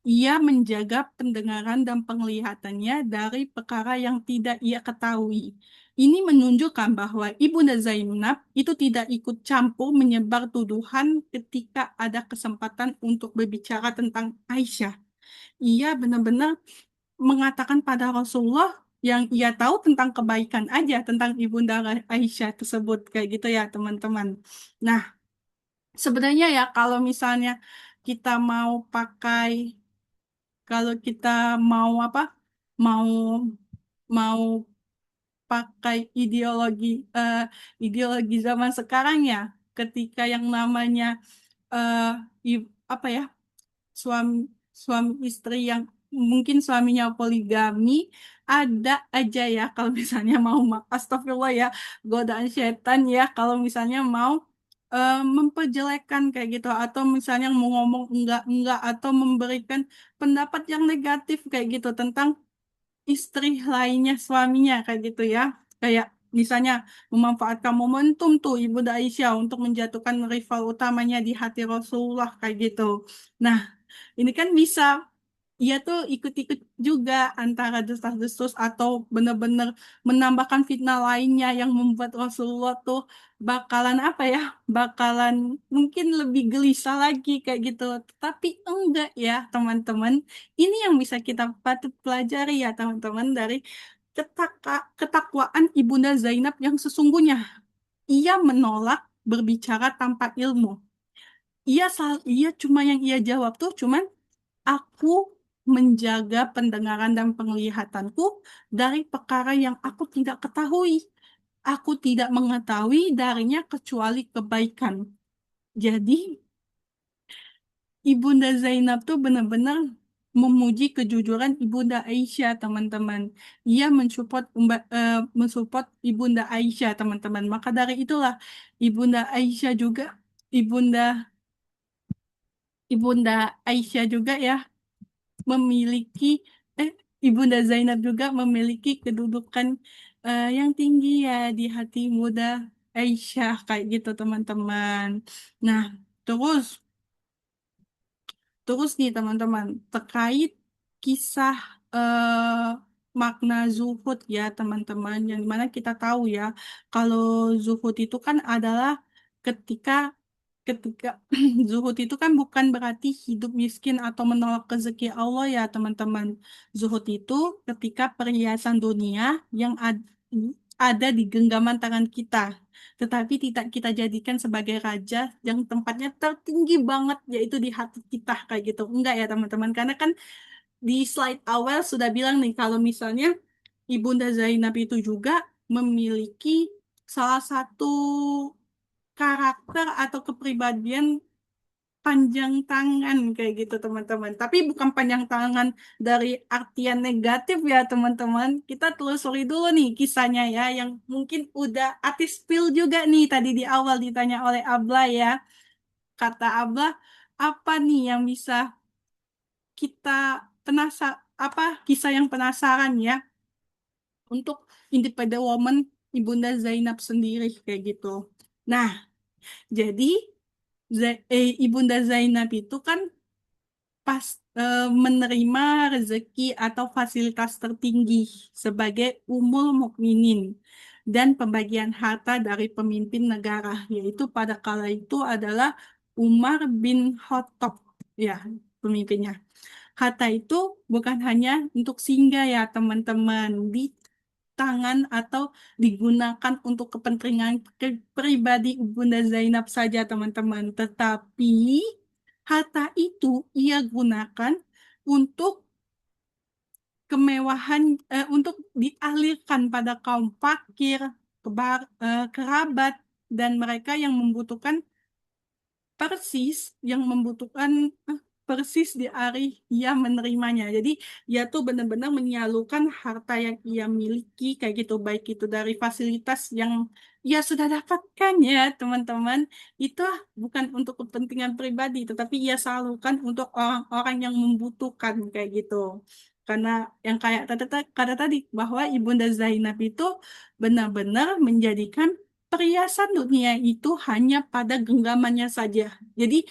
ia menjaga pendengaran dan penglihatannya dari perkara yang tidak ia ketahui. Ini menunjukkan bahwa Ibunda Zainab itu tidak ikut campur menyebar tuduhan ketika ada kesempatan untuk berbicara tentang Aisyah. Ia benar-benar mengatakan pada Rasulullah yang ia tahu tentang kebaikan aja tentang Ibunda Aisyah tersebut, kayak gitu ya teman-teman. Nah, sebenarnya ya kalau misalnya kita mau pakai, kalau kita mau apa, mau mau pakai eh, ideologi zaman sekarang ya, ketika yang namanya eh, apa ya, suami suami istri yang mungkin suaminya poligami, ada aja ya kalau misalnya mau astagfirullah ya, godaan setan ya kalau misalnya mau memperjelekkan kayak gitu, atau misalnya mau ngomong enggak atau memberikan pendapat yang negatif kayak gitu tentang istri lainnya, suaminya kayak gitu ya. Kayak misalnya memanfaatkan momentum tuh Ibunda Aisyah untuk menjatuhkan rival utamanya di hati Rasulullah kayak gitu. Nah, ini kan bisa ia tuh ikut-ikut juga antara desas-desus atau benar-benar menambahkan fitnah lainnya yang membuat Rasulullah tuh bakalan apa ya, bakalan mungkin lebih gelisah lagi kayak gitu. Tapi enggak ya teman-teman, ini yang bisa kita patut pelajari ya teman-teman dari ketakwaan Ibunda Zainab yang sesungguhnya. Ia menolak berbicara tanpa ilmu. Ia cuma yang ia jawab tuh cuman aku menjaga pendengaran dan penglihatanku dari perkara yang aku tidak ketahui. Aku tidak mengetahui darinya kecuali kebaikan. Jadi, Ibunda Zainab tuh benar-benar memuji kejujuran Ibunda Aisyah, teman-teman. Ia mensupport Ibunda Aisyah, teman-teman. Maka dari itulah Ibunda Aisyah juga, Ibunda Ibunda Aisyah juga ya memiliki eh Ibunda Zainab juga memiliki kedudukan yang tinggi ya di hati Bunda Aisyah kayak gitu teman-teman. Nah, terus terus nih teman-teman, terkait kisah makna zuhud ya teman-teman, yang mana kita tahu ya kalau zuhud itu kan adalah ketika ketika zuhud itu kan bukan berarti hidup miskin atau menolak rezeki Allah ya teman-teman. Zuhud itu ketika perhiasan dunia yang ada di genggaman tangan kita, tetapi tidak kita jadikan sebagai raja yang tempatnya tertinggi banget yaitu di hati kita kayak gitu. Enggak ya teman-teman, karena kan di slide awal sudah bilang nih kalau misalnya Ibunda Zainab itu juga memiliki salah satu karakter atau kepribadian panjang tangan kayak gitu teman-teman. Tapi bukan panjang tangan dari artian negatif ya teman-teman. Kita telusuri dulu nih kisahnya ya yang mungkin udah artis spill juga nih tadi di awal ditanya oleh Abla ya. Kata Abla, apa nih yang bisa kita apa kisah yang penasaran ya untuk independent woman Ibunda Zainab sendiri kayak gitu. Nah, jadi Ibunda Zainab itu kan pas menerima rezeki atau fasilitas tertinggi sebagai umul mukminin dan pembagian harta dari pemimpin negara, yaitu pada kala itu adalah Umar bin Khattab, ya pemimpinnya. Harta itu bukan hanya untuk singgah ya teman-teman di tangan atau digunakan untuk kepentingan pribadi Bunda Zainab saja teman-teman, tetapi harta itu ia gunakan untuk kemewahan, untuk dialirkan pada kaum fakir, kerabat, dan mereka yang membutuhkan persis, yang membutuhkan persis di hari ia menerimanya. Jadi ia tuh benar-benar menyalurkan harta yang ia miliki kayak gitu, baik itu dari fasilitas yang ia sudah dapatkan ya teman-teman. Itu bukan untuk kepentingan pribadi, tetapi ia salurkan untuk orang-orang yang membutuhkan kayak gitu. Karena yang kayak kata tadi bahwa Ibunda Zainab itu benar-benar menjadikan perhiasan dunia itu hanya pada genggamannya saja. Jadi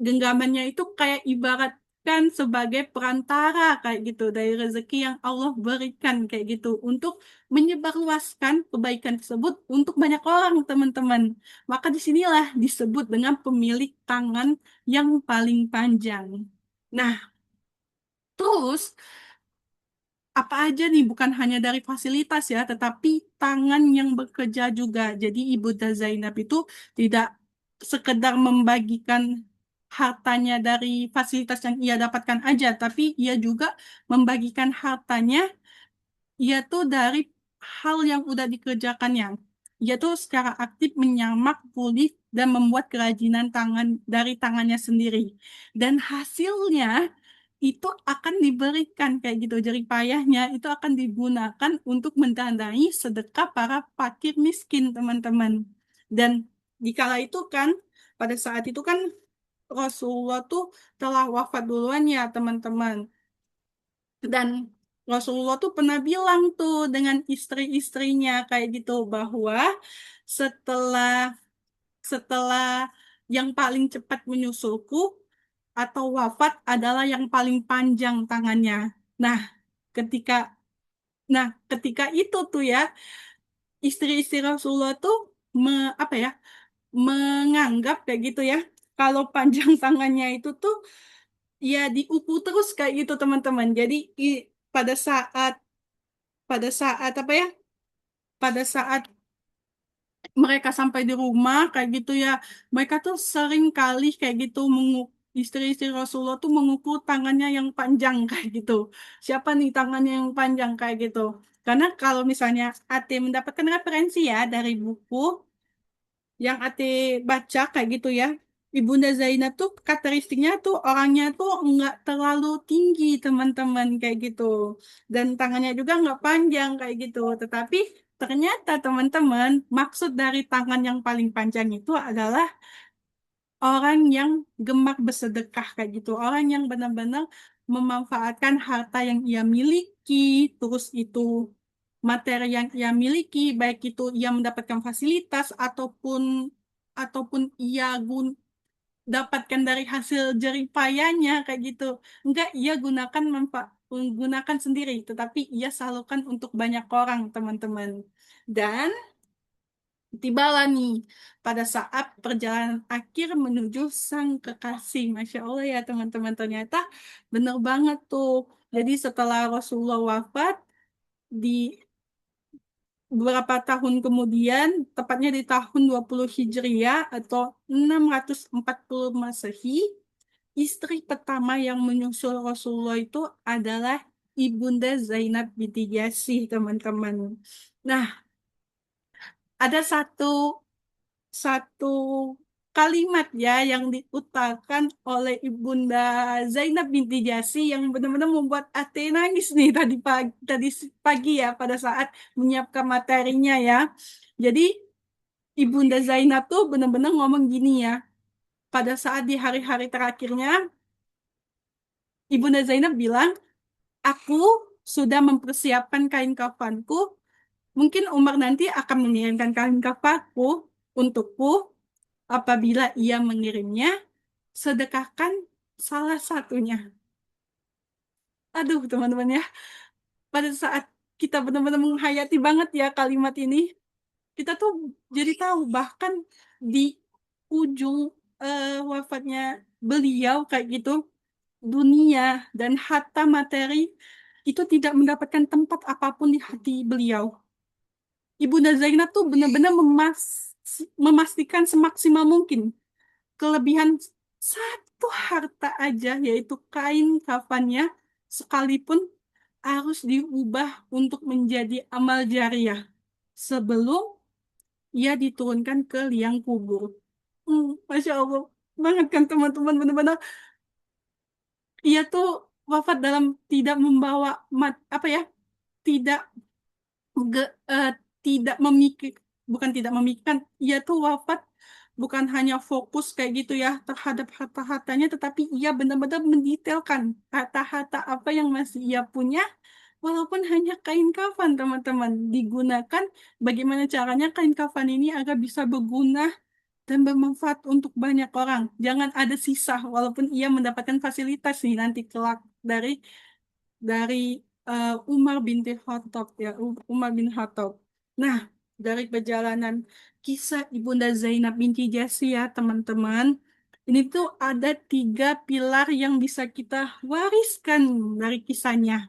genggamannya itu kayak ibaratkan sebagai perantara kayak gitu dari rezeki yang Allah berikan kayak gitu untuk menyebarluaskan kebaikan tersebut untuk banyak orang, teman-teman. Maka disinilah disebut dengan pemilik tangan yang paling panjang. Nah, terus apa aja nih, bukan hanya dari fasilitas ya, tetapi tangan yang bekerja juga. Jadi Ibunda Zainab itu tidak sekedar membagikan hartanya dari fasilitas yang ia dapatkan aja, tapi ia juga membagikan hartanya, ia tuh dari hal yang udah dikerjakannya. Ia tuh secara aktif menyamak, pulih, dan membuat kerajinan tangan dari tangannya sendiri. Dan hasilnya itu akan diberikan kayak gitu. Jerih payahnya itu akan digunakan untuk mendanai sedekah para fakir miskin, teman-teman. Dan dikala itu kan, pada saat itu kan Rasulullah tuh telah wafat duluan ya, teman-teman. Dan Rasulullah tuh pernah bilang tuh dengan istri-istrinya kayak gitu bahwa setelah setelah yang paling cepat menyusulku atau wafat adalah yang paling panjang tangannya. Nah, ketika ketika itu tuh ya, istri-istri Rasulullah tuh apa ya, menganggap kayak gitu ya, kalau panjang tangannya itu tuh ya diupu terus kayak gitu, teman-teman. Jadi pada saat apa ya? Pada saat mereka sampai di rumah kayak gitu ya, mereka tuh sering kali kayak gitu istri-istri Rasulullah tuh mengukur tangannya yang panjang kayak gitu. Siapa nih tangannya yang panjang kayak gitu? Karena kalau misalnya Ate mendapatkan referensi ya dari buku yang Ate baca kayak gitu ya, Ibunda Zainab tuh karakteristiknya tuh orangnya tuh nggak terlalu tinggi, teman-teman, kayak gitu. Dan tangannya juga nggak panjang kayak gitu. Tetapi ternyata, teman-teman, maksud dari tangan yang paling panjang itu adalah orang yang gemar bersedekah kayak gitu. Orang yang benar-benar memanfaatkan harta yang ia miliki, terus itu materi yang ia miliki, baik itu ia mendapatkan fasilitas ataupun ia dapatkan dari hasil jerih payahnya kayak gitu. Enggak, ia gunakan sendiri, tetapi ia salurkan untuk banyak orang, teman-teman. Dan tibalah nih pada saat perjalanan akhir menuju sang kekasih. Masya Allah ya, teman-teman, ternyata bener banget tuh. Jadi setelah Rasulullah wafat, di beberapa tahun kemudian, tepatnya di tahun 20 Hijriah atau 640 Masehi, istri pertama yang menyusul Rasulullah itu adalah Ibunda Zainab binti Jahsy, teman-teman. Nah, ada satu kalimat ya yang diutarakan oleh Ibunda Zainab binti Jahsy yang benar-benar membuat Ate nangis nih tadi pagi ya pada saat menyiapkan materinya ya. Jadi Ibunda Zainab tuh benar-benar ngomong gini ya. Pada saat di hari-hari terakhirnya, Ibunda Zainab bilang, "Aku sudah mempersiapkan kain kafanku. Mungkin Umar nanti akan mengirimkan kain kafanku untukku. Apabila ia mengirimnya, sedekahkan salah satunya." Aduh, teman-teman ya. Pada saat kita benar-benar menghayati banget ya kalimat ini, kita tuh jadi tahu bahkan di ujung wafatnya beliau kayak gitu, dunia dan harta materi itu tidak mendapatkan tempat apapun di hati beliau. Ibunda Zainab tuh benar-benar memastikan semaksimal mungkin kelebihan satu harta aja, yaitu kain kafannya, sekalipun harus diubah untuk menjadi amal jariah sebelum ia diturunkan ke liang kubur. Masya Allah banget kan, teman-teman, benar-benar ia tuh wafat dalam tidak membawa apa ya, tidak ge- eh, tidak memikir bukan tidak memikirkan, ia tuh wafat bukan hanya fokus kayak gitu ya terhadap harta-hartanya, tetapi ia benar-benar mendetailkan harta-harta apa yang masih ia punya, walaupun hanya kain kafan teman-teman, digunakan bagaimana caranya kain kafan ini agar bisa berguna dan bermanfaat untuk banyak orang. Jangan ada sisa, walaupun ia mendapatkan fasilitas nih nanti kelak dari Umar binti Khattab ya, Umar bin Khattab. Nah, dari perjalanan kisah Ibunda Zainab binti Jahsy ya teman-teman, ini tuh ada 3 pilar yang bisa kita wariskan dari kisahnya.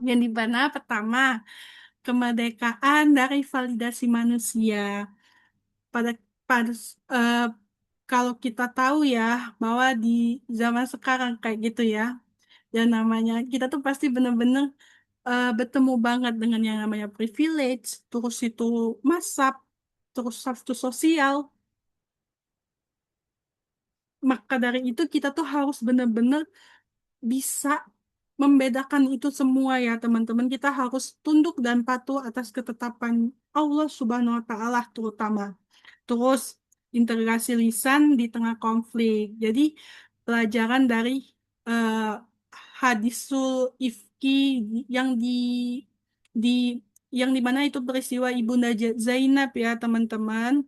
Yang di mana pertama, kemerdekaan dari validasi manusia. Pada pada eh, kalau kita tahu ya bahwa di zaman sekarang kayak gitu ya, yang namanya kita tuh pasti bener-bener bertemu banget dengan yang namanya privilege, terus itu masab, terus status sosial. Maka dari itu kita tuh harus bener-bener bisa membedakan itu semua ya teman-teman. Kita harus tunduk dan patuh atas ketetapan Allah Subhanahu wa Ta'ala terutama. Terus integrasi lisan di tengah konflik. Jadi pelajaran dari eh, hadisul ifki yang di yang di mana itu peristiwa Ibunda Zainab ya teman-teman.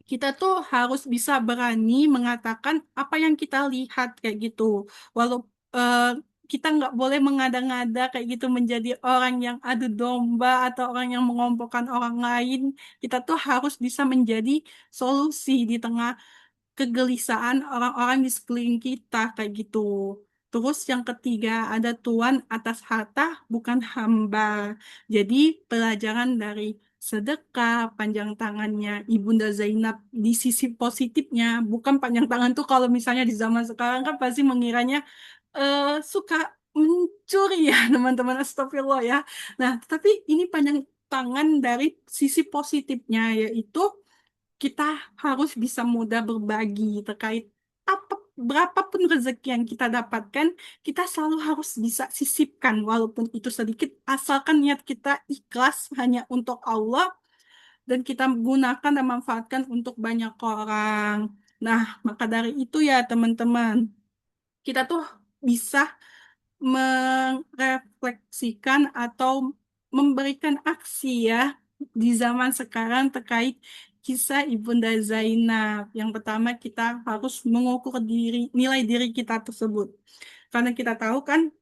Kita tuh harus bisa berani mengatakan apa yang kita lihat kayak gitu. Walau eh, kita nggak boleh mengada-ngada kayak gitu menjadi orang yang adu domba atau orang yang mengompokkan orang lain. Kita tuh harus bisa menjadi solusi di tengah kegelisahan orang-orang di sekeliling kita kayak gitu. Terus yang ketiga ada Tuhan atas harta bukan hamba. Jadi pelajaran dari sedekah panjang tangannya Ibunda Zainab di sisi positifnya, bukan panjang tangan tuh kalau misalnya di zaman sekarang kan pasti mengiranya suka mencuri ya teman-teman, astagfirullah ya. Nah, tapi ini panjang tangan dari sisi positifnya, yaitu kita harus bisa mudah berbagi terkait apa berapapun rezeki yang kita dapatkan, kita selalu harus bisa sisipkan walaupun itu sedikit, asalkan niat kita ikhlas hanya untuk Allah dan kita gunakan dan manfaatkan untuk banyak orang. Nah, maka dari itu ya teman-teman, kita tuh bisa merefleksikan atau memberikan aksi ya di zaman sekarang terkait kisah Ibunda Zainab. Yang pertama kita harus mengukur nilai diri kita tersebut. Karena kita tahu kan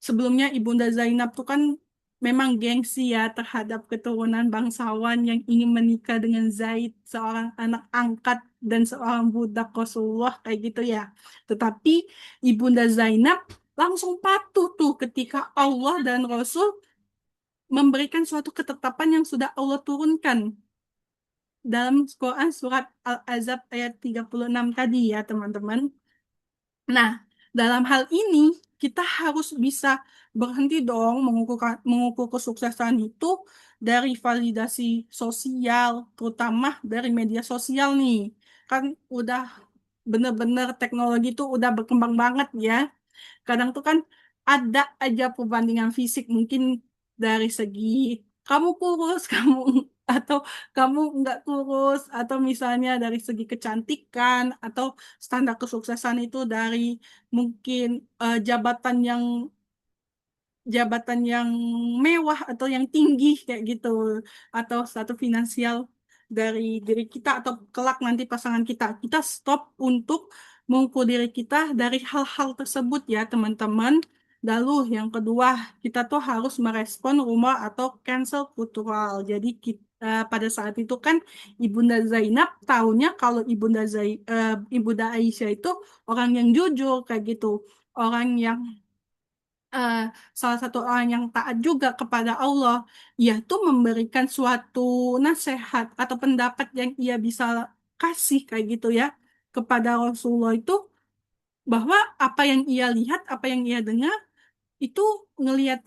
sebelumnya Ibunda Zainab tuh kan memang gengsi ya terhadap keturunan bangsawan yang ingin menikah dengan Zaid, seorang anak angkat dan seorang budak Rasulullah kayak gitu ya. Tetapi Ibunda Zainab langsung patuh tuh ketika Allah dan Rasul memberikan suatu ketetapan yang sudah Allah turunkan dalam Quran surat Al-Azab ayat 36 tadi ya teman-teman. Nah, dalam hal ini kita harus bisa berhenti dong mengukur kesuksesan itu dari validasi sosial, terutama dari media sosial nih. Kan udah bener-bener teknologi itu udah berkembang banget ya. Kadang tuh kan ada aja perbandingan fisik mungkin dari segi kamu kurus, kamu atau kamu nggak kurus, atau misalnya dari segi kecantikan atau standar kesuksesan itu dari mungkin jabatan yang mewah atau yang tinggi kayak gitu, atau satu finansial dari diri kita atau kelak nanti pasangan kita. Kita stop untuk mengukur diri kita dari hal-hal tersebut ya teman-teman. Lalu yang kedua, kita tuh harus merespon rumor atau cancel kultural. Jadi pada saat itu kan Ibunda Zainab tahunya kalau Ibunda Aisyah itu orang yang jujur kayak gitu, orang yang eh, salah satu orang yang taat juga kepada Allah, ia tuh memberikan suatu nasihat atau pendapat yang ia bisa kasih kayak gitu ya kepada Rasulullah itu, bahwa apa yang ia lihat, apa yang ia dengar itu ngelihat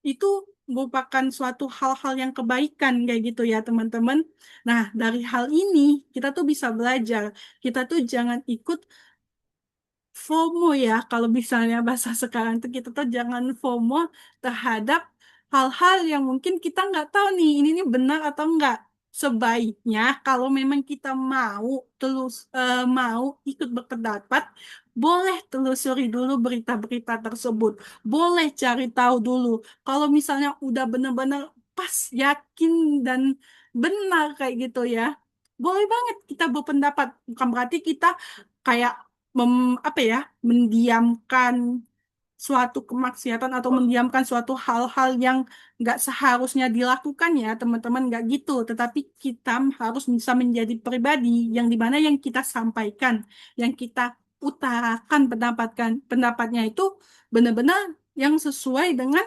itu merupakan suatu hal-hal yang kebaikan kayak gitu ya teman-teman. Nah, dari hal ini kita tuh bisa belajar. Kita tuh jangan ikut FOMO ya, kalau misalnya bahasa sekarang tuh kita tuh jangan FOMO terhadap hal-hal yang mungkin kita nggak tahu nih ini benar atau enggak. sebaiknya kalau memang kita mau ikut berpendapat, boleh telusuri dulu berita-berita tersebut, boleh cari tahu dulu. Kalau misalnya udah benar-benar pas, yakin dan benar kayak gitu ya, boleh banget kita berpendapat. Bukan berarti kita kayak apa ya, mendiamkan suatu kemaksiatan atau mendiamkan suatu hal-hal yang nggak seharusnya dilakukan ya teman-teman, nggak gitu. Tetapi kita harus bisa menjadi pribadi yang dimana yang kita sampaikan, yang kita utarakan pendapatnya itu benar-benar yang sesuai dengan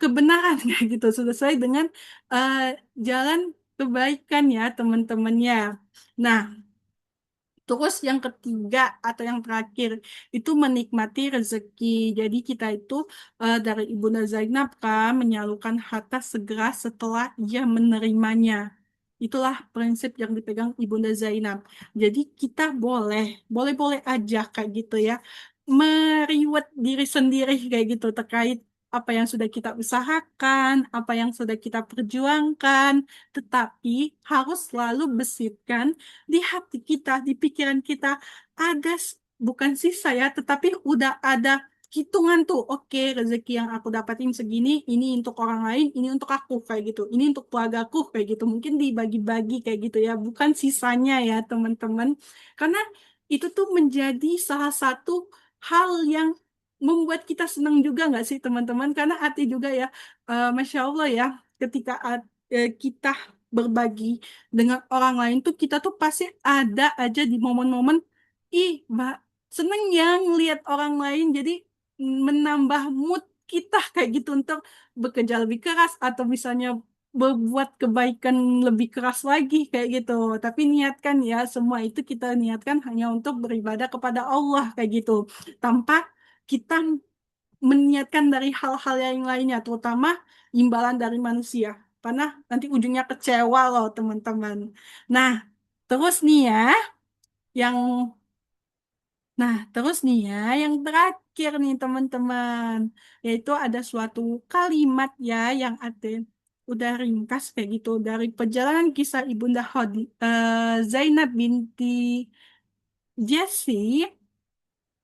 kebenaran kayak gitu, sesuai dengan eh, jalan kebaikan ya teman-temannya. Nah, terus yang ketiga atau yang terakhir itu menikmati rezeki. Jadi kita itu dari Ibunda Zainab kan menyalurkan harta segera setelah ia menerimanya. Itulah prinsip yang dipegang Ibunda Zainab. Jadi kita boleh aja kayak gitu ya, meriwet diri sendiri kayak gitu terkait apa yang sudah kita usahakan, apa yang sudah kita perjuangkan, tetapi harus selalu besitkan di hati kita, di pikiran kita ada bukan sisa ya, tetapi udah ada hitungan tuh. Oke, rezeki yang aku dapatin segini, ini untuk orang lain, ini untuk aku kayak gitu, ini untuk keluargaku kayak gitu. Mungkin dibagi-bagi kayak gitu ya, bukan sisanya ya teman-teman. Karena itu tuh menjadi salah satu hal yang membuat kita senang juga nggak sih teman-teman? Karena arti juga ya, Masya Allah ya, ketika kita berbagi dengan orang lain tuh kita tuh pasti ada aja di momen-momen ih mbak seneng ya ngelihat orang lain, jadi menambah mood kita kayak gitu untuk bekerja lebih keras atau misalnya berbuat kebaikan lebih keras lagi kayak gitu. Tapi niatkan ya, semua itu kita niatkan hanya untuk beribadah kepada Allah kayak gitu, tanpa kita meniatkan dari hal-hal yang lainnya, terutama imbalan dari manusia. Karena nanti ujungnya kecewa loh teman-teman. Nah, terus nih ya, yang terus nih ya, yang terakhir nih teman-teman, yaitu ada suatu kalimat ya yang ada udah ringkas kayak gitu dari perjalanan kisah Ibunda Zainab binti Jesse,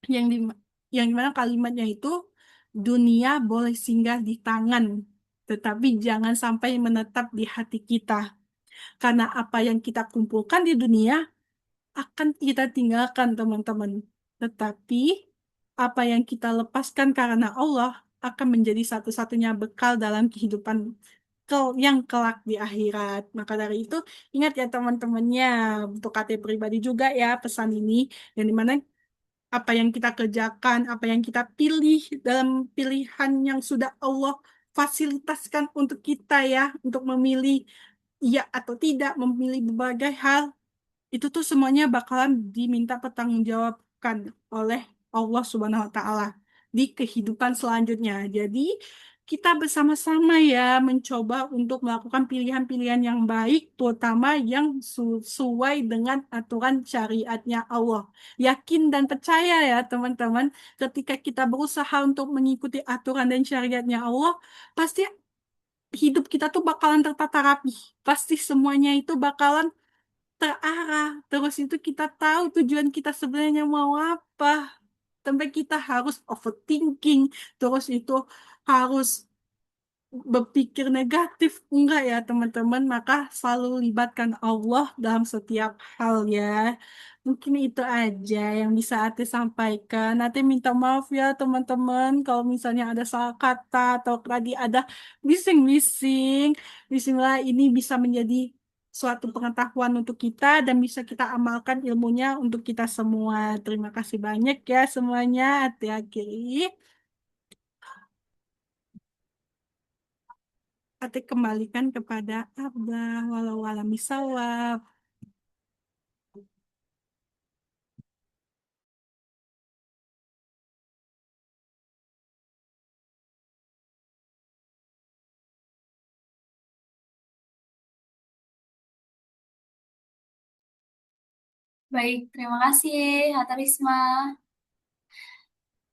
yang di yang dimana kalimatnya itu dunia boleh singgah di tangan, tetapi jangan sampai menetap di hati kita. Karena apa yang kita kumpulkan di dunia akan kita tinggalkan, teman-teman. Tetapi apa yang kita lepaskan karena Allah akan menjadi satu-satunya bekal dalam kehidupan yang kelak di akhirat. Maka dari itu, ingat ya teman-temannya, untuk KT pribadi juga ya pesan ini, yang dimana apa yang kita kerjakan, apa yang kita pilih dalam pilihan yang sudah Allah fasilitaskan untuk kita ya, untuk memilih iya atau tidak, memilih berbagai hal, itu tuh semuanya bakalan diminta pertanggungjawabkan oleh Allah Subhanahu wa Ta'ala di kehidupan selanjutnya. Jadi, kita bersama-sama ya mencoba untuk melakukan pilihan-pilihan yang baik, terutama yang sesuai dengan aturan syariatnya Allah. Yakin dan percaya ya teman-teman, ketika kita berusaha untuk mengikuti aturan dan syariatnya Allah, pasti hidup kita tuh bakalan tertata rapi. Pasti semuanya itu bakalan terarah. Terus itu kita tahu tujuan kita sebenarnya mau apa. Sampai kita harus overthinking. Terus itu harus berpikir negatif. Enggak ya teman-teman. Maka selalu libatkan Allah dalam setiap hal ya. Mungkin itu aja yang bisa Ati sampaikan. Ati minta maaf ya teman-teman kalau misalnya ada salah kata atau tadi ada bising-bising. Bismillah, ini bisa menjadi suatu pengetahuan untuk kita dan bisa kita amalkan ilmunya untuk kita semua. Terima kasih banyak ya semuanya. Ati akhiri. Ati kembalikan kepada Abah walau alam bisawab. Baik, terima kasih, Hatarisma.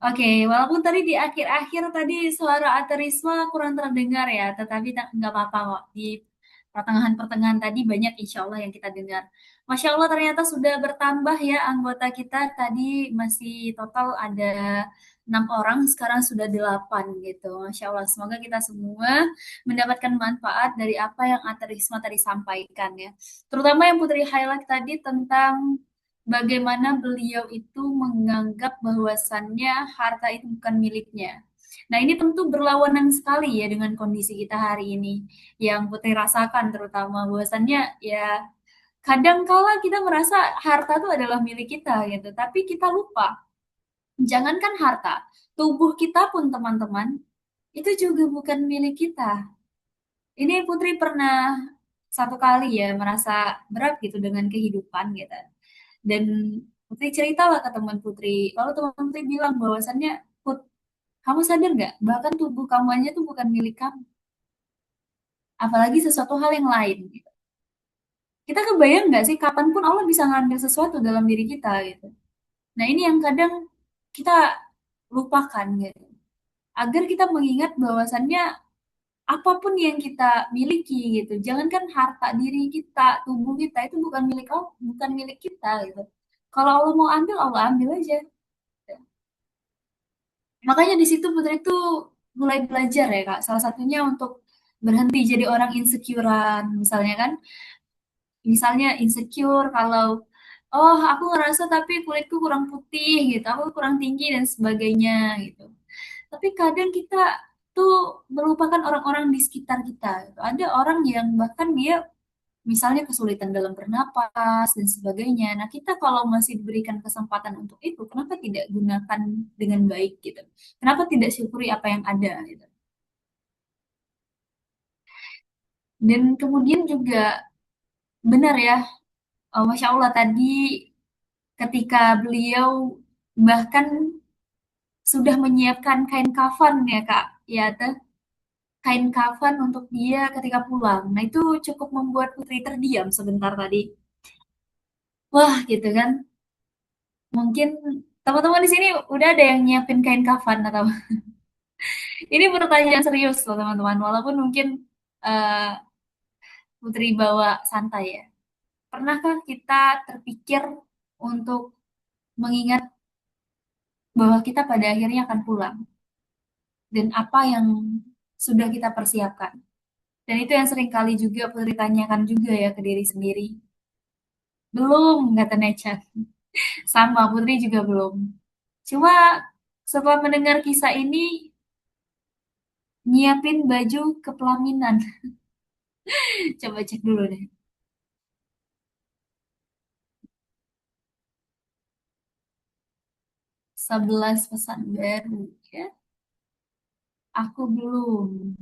Oke, walaupun tadi di akhir-akhir tadi suara Aterisma kurang terdengar ya, tetapi nggak apa-apa kok. pertengahan-pertengahan tadi banyak insya Allah yang kita dengar. Masya Allah ternyata sudah bertambah ya anggota kita. Tadi masih total ada 6 orang, sekarang sudah 8 gitu. Masya Allah, semoga kita semua mendapatkan manfaat dari apa yang Aterisma tadi sampaikan ya. Terutama yang Putri highlight tadi tentang bagaimana beliau itu menganggap bahwasannya harta itu bukan miliknya. Nah, ini tentu berlawanan sekali ya dengan kondisi kita hari ini yang Putri rasakan terutama bahwasannya ya kadang kala kita merasa harta itu adalah milik kita gitu, tapi kita lupa. Jangankan harta, tubuh kita pun teman-teman itu juga bukan milik kita. Ini Putri pernah satu kali ya merasa berat gitu dengan kehidupan gitu. Dan Putri ceritalah ke teman Putri. Lalu teman Putri bilang bahwasannya, Put, kamu sadar nggak? Bahkan tubuh kamu aja tuh bukan milik kamu. Apalagi sesuatu hal yang lain. Gitu. Kita kebayang nggak sih kapanpun Allah bisa ngambil sesuatu dalam diri kita gitu. Nah ini yang kadang kita lupakan gitu. Agar kita mengingat bahwasannya apapun yang kita miliki gitu. Jangankan harta diri kita, tubuh kita itu bukan milik Allah, bukan milik kita gitu. Kalau Allah mau ambil, Allah ambil aja. Makanya di situ Putri itu mulai belajar ya Kak. Salah satunya untuk berhenti jadi orang insecurean misalnya kan. Misalnya insecure kalau oh aku ngerasa tapi kulitku kurang putih gitu, aku kurang tinggi dan sebagainya gitu. Tapi kadang kita tuh melupakan orang-orang di sekitar kita gitu. Ada orang yang bahkan dia misalnya kesulitan dalam bernapas dan sebagainya. Nah, kita kalau masih diberikan kesempatan untuk itu, kenapa tidak gunakan dengan baik gitu? Kenapa tidak syukuri apa yang ada gitu? Dan kemudian juga benar ya, Masya Allah tadi ketika beliau bahkan sudah menyiapkan kain kafan ya Kak, ya teh kain kafan untuk dia ketika pulang. Nah itu cukup membuat Putri terdiam sebentar tadi. Wah gitu kan, mungkin teman-teman di sini udah ada yang nyiapin kain kafan atau ini pertanyaan serius loh teman-teman. Walaupun mungkin eh, Putri bawa santai ya. Pernahkah kita terpikir untuk mengingat bahwa kita pada akhirnya akan pulang dan apa yang sudah kita persiapkan? Dan itu yang sering kali juga Putri tanyakan juga ya ke diri sendiri. Belum, kata Neca. Sama, Putri juga belum. Cuma setelah mendengar kisah ini, nyiapin baju kepelaminan. Coba cek dulu deh. 11 pesan baru ya. Aku belum.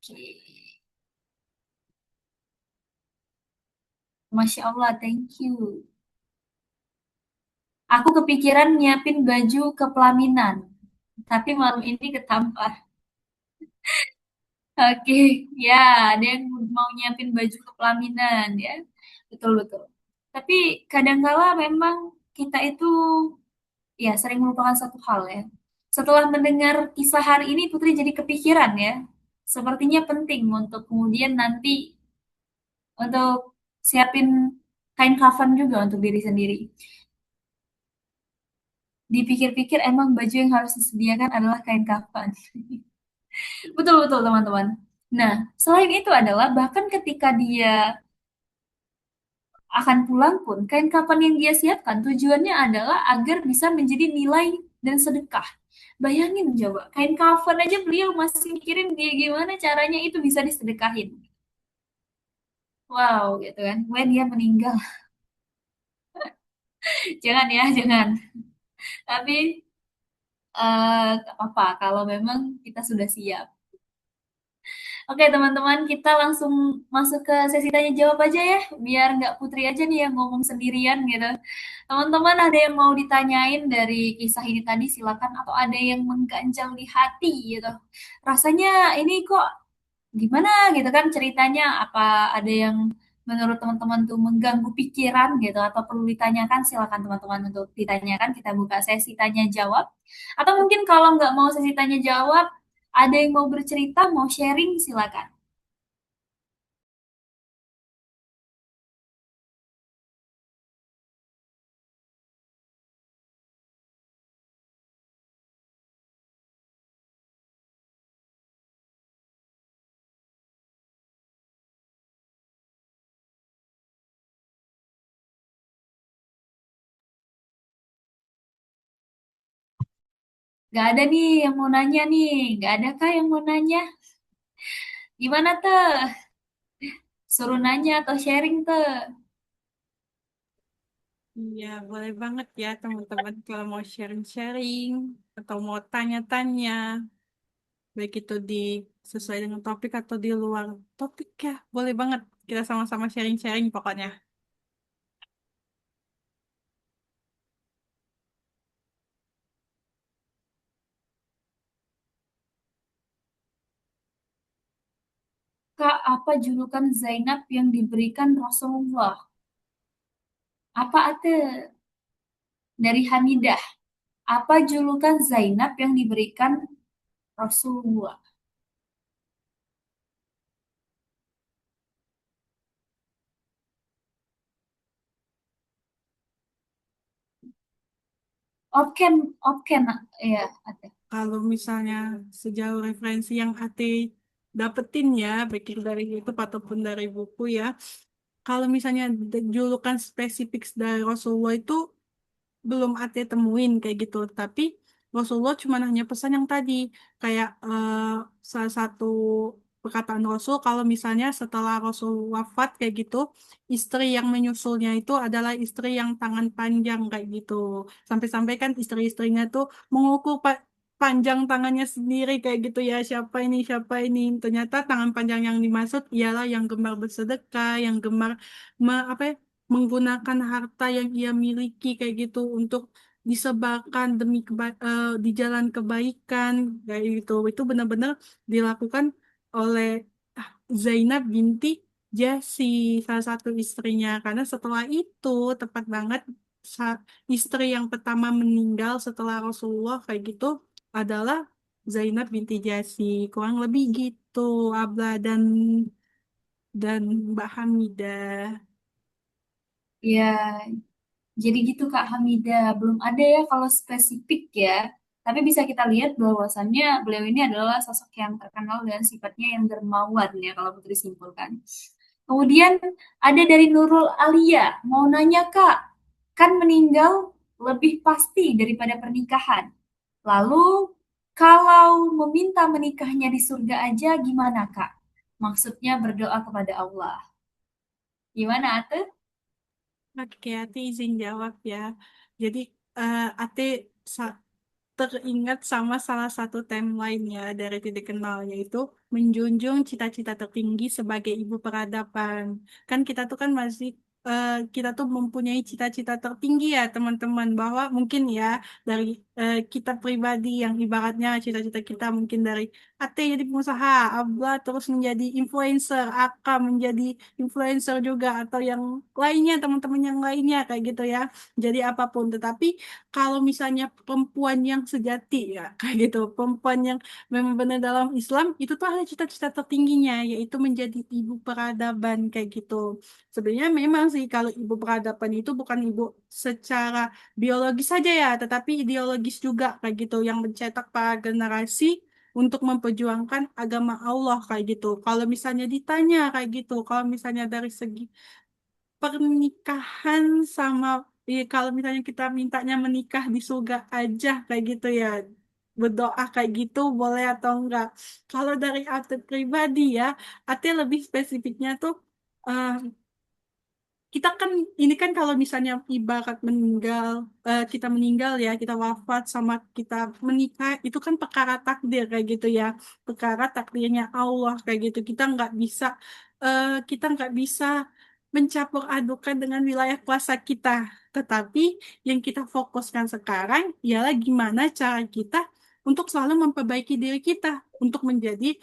Oke. Masya Allah, thank you. Aku kepikiran nyiapin baju kepelaminan. Tapi malam ini ketampar. Oke, ya, ada yang mau nyiapin baju kepelaminan ya. Betul, betul. Tapi kadangkala memang kita itu ya sering melupakan satu hal ya. Setelah mendengar kisah hari ini, Putri jadi kepikiran ya. Sepertinya penting untuk kemudian nanti untuk siapin kain kafan juga untuk diri sendiri. Dipikir-pikir emang baju yang harus disediakan adalah kain kafan. Betul-betul teman-teman. Nah, selain itu adalah bahkan ketika dia akan pulang pun, kain kafan yang dia siapkan tujuannya adalah agar bisa menjadi nilai dan sedekah. Bayangin coba, kain kafan aja beliau masih mikirin dia gimana caranya itu bisa disedekahin. Wow, gitu kan. When dia meninggal. Jangan ya, jangan. Tapi gak apa-apa kalau memang kita sudah siap. Oke teman-teman, kita langsung masuk ke sesi tanya jawab aja ya, biar nggak Putri aja nih yang ngomong sendirian gitu. Teman-teman ada yang mau ditanyain dari kisah ini tadi silakan atau ada yang mengganjal di hati gitu. Rasanya ini kok gimana gitu kan ceritanya apa ada yang menurut teman-teman tuh mengganggu pikiran gitu atau perlu ditanyakan silakan teman-teman untuk ditanyakan kita buka sesi tanya jawab atau mungkin kalau nggak mau sesi tanya jawab Ada yang mau bercerita, mau sharing, silakan. Gak ada nih yang mau nanya nih. Gak ada kah yang mau nanya? Gimana tuh? Suruh nanya atau sharing tuh. Iya, boleh banget ya teman-teman kalau mau sharing-sharing atau mau tanya-tanya, baik itu di sesuai dengan topik atau di luar topik ya, boleh banget kita sama-sama sharing-sharing pokoknya. Kak, apa julukan Zainab yang diberikan Rasulullah? Apa ada dari Hamidah? Apa julukan Zainab yang diberikan Rasulullah? Opken, opken, ya ada. Kalau misalnya sejauh referensi yang Ate dapetin ya, baik itu dari YouTube ataupun dari buku ya, kalau misalnya julukan spesifik dari Rasulullah itu belum Ate temuin kayak gitu. Tapi Rasulullah cuma hanya pesan yang tadi, kayak salah satu perkataan Rasul, kalau misalnya setelah Rasul wafat kayak gitu, istri yang menyusulnya itu adalah istri yang tangan panjang kayak gitu. Sampai-sampai kan istri-istrinya tuh mengukur panjang tangannya sendiri kayak gitu ya, siapa ini, siapa ini. Ternyata tangan panjang yang dimaksud ialah yang gemar bersedekah, yang gemar apa ya, menggunakan harta yang ia miliki kayak gitu untuk disebarkan di jalan kebaikan kayak gitu. Itu benar-benar dilakukan oleh Zainab binti Jasi, salah satu istrinya. Karena setelah itu tepat banget istri yang pertama meninggal setelah Rasulullah kayak gitu adalah Zainab binti Jasi. Kurang lebih gitu, Abla dan Mbak Hamidah. Ya, jadi gitu Kak Hamida. Belum ada ya kalau spesifik ya. Tapi bisa kita lihat bahwasannya beliau ini adalah sosok yang terkenal dan sifatnya yang dermawan ya kalau Putri simpulkan. Kemudian ada dari Nurul Alia. Mau nanya Kak, kan meninggal lebih pasti daripada pernikahan. Lalu kalau meminta menikahnya di surga aja gimana Kak? Maksudnya berdoa kepada Allah. Gimana Ate? Oke, Ati izin jawab ya. Jadi, Ati sa- teringat sama salah satu timeline-nya dari Titik Kenal, yaitu menjunjung cita-cita tertinggi sebagai ibu peradaban. Kan kita tuh kan masih, kita tuh mempunyai cita-cita tertinggi ya teman-teman, bahwa mungkin ya dari kita pribadi yang ibaratnya cita-cita kita mungkin dari Ate jadi pengusaha, Abla terus menjadi influencer, Aka menjadi influencer juga, atau yang lainnya, teman-teman yang lainnya kayak gitu ya. Jadi apapun, tetapi kalau misalnya perempuan yang sejati ya kayak gitu, perempuan yang memang benar dalam Islam itu tuh ada cita-cita tertingginya, yaitu menjadi ibu peradaban kayak gitu. Sebenarnya memang sih kalau ibu peradaban itu bukan ibu secara biologis saja ya, tetapi ideologis juga kayak gitu, yang mencetak para generasi untuk memperjuangkan agama Allah kayak gitu. Kalau misalnya ditanya kayak gitu, kalau misalnya dari segi pernikahan sama kalau misalnya kita mintanya menikah di surga aja kayak gitu ya, berdoa kayak gitu boleh atau enggak? Kalau dari Ate pribadi ya, Ate lebih spesifiknya tuh, eh, kita kan ini kan kalau misalnya ibarat meninggal, kita meninggal ya, kita wafat sama kita menikah itu kan perkara takdir kayak gitu ya, perkara takdirnya Allah kayak gitu. Kita nggak bisa mencampur adukan dengan wilayah kuasa kita, tetapi yang kita fokuskan sekarang ialah gimana cara kita untuk selalu memperbaiki diri kita untuk menjadi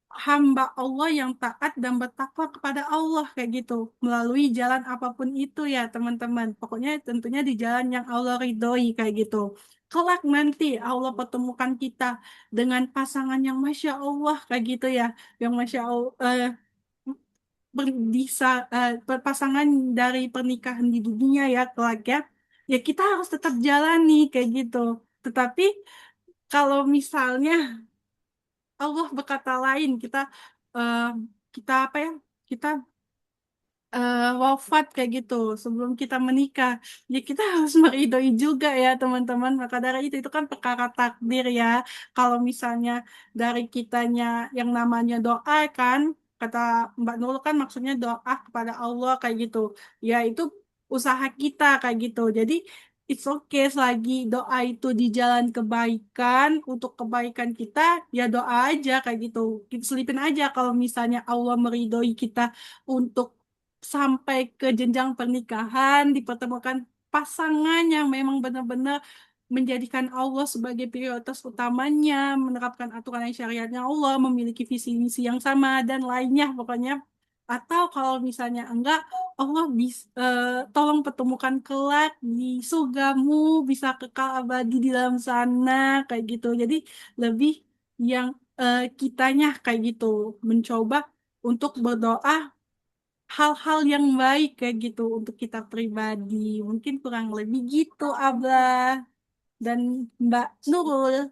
hamba Allah yang taat dan bertakwa kepada Allah kayak gitu melalui jalan apapun itu ya teman-teman. Pokoknya tentunya di jalan yang Allah ridhoi kayak gitu. Kelak nanti Allah pertemukan kita dengan pasangan yang masya Allah kayak gitu ya, yang masya Allah pasangan dari pernikahan di dunia ya kelak ya. Ya kita harus tetap jalani kayak gitu. Tetapi kalau misalnya Allah berkata lain, eh, kita apa ya? Kita wafat kayak gitu sebelum kita menikah. Ya kita harus meridhoi juga ya teman-teman. Maka dari itu kan perkara takdir ya. Kalau misalnya dari kitanya yang namanya doa kan, kata Mbak Nurul kan maksudnya doa kepada Allah kayak gitu. Ya itu usaha kita kayak gitu. Jadi it's okay selagi doa itu di jalan kebaikan untuk kebaikan kita, ya doa aja kayak gitu. Kita selipin aja kalau misalnya Allah meridhoi kita untuk sampai ke jenjang pernikahan, dipertemukan pasangan yang memang benar-benar menjadikan Allah sebagai prioritas utamanya, menerapkan aturan dan syariatnya Allah, memiliki visi misi yang sama dan lainnya pokoknya. Atau kalau misalnya enggak, Allah tolong pertemukan kelak di surgamu, bisa kekal abadi di dalam sana kayak gitu. Jadi lebih yang kitanya kayak gitu mencoba untuk berdoa hal-hal yang baik kayak gitu untuk kita pribadi. Mungkin kurang lebih gitu, Abah dan Mbak Nurul.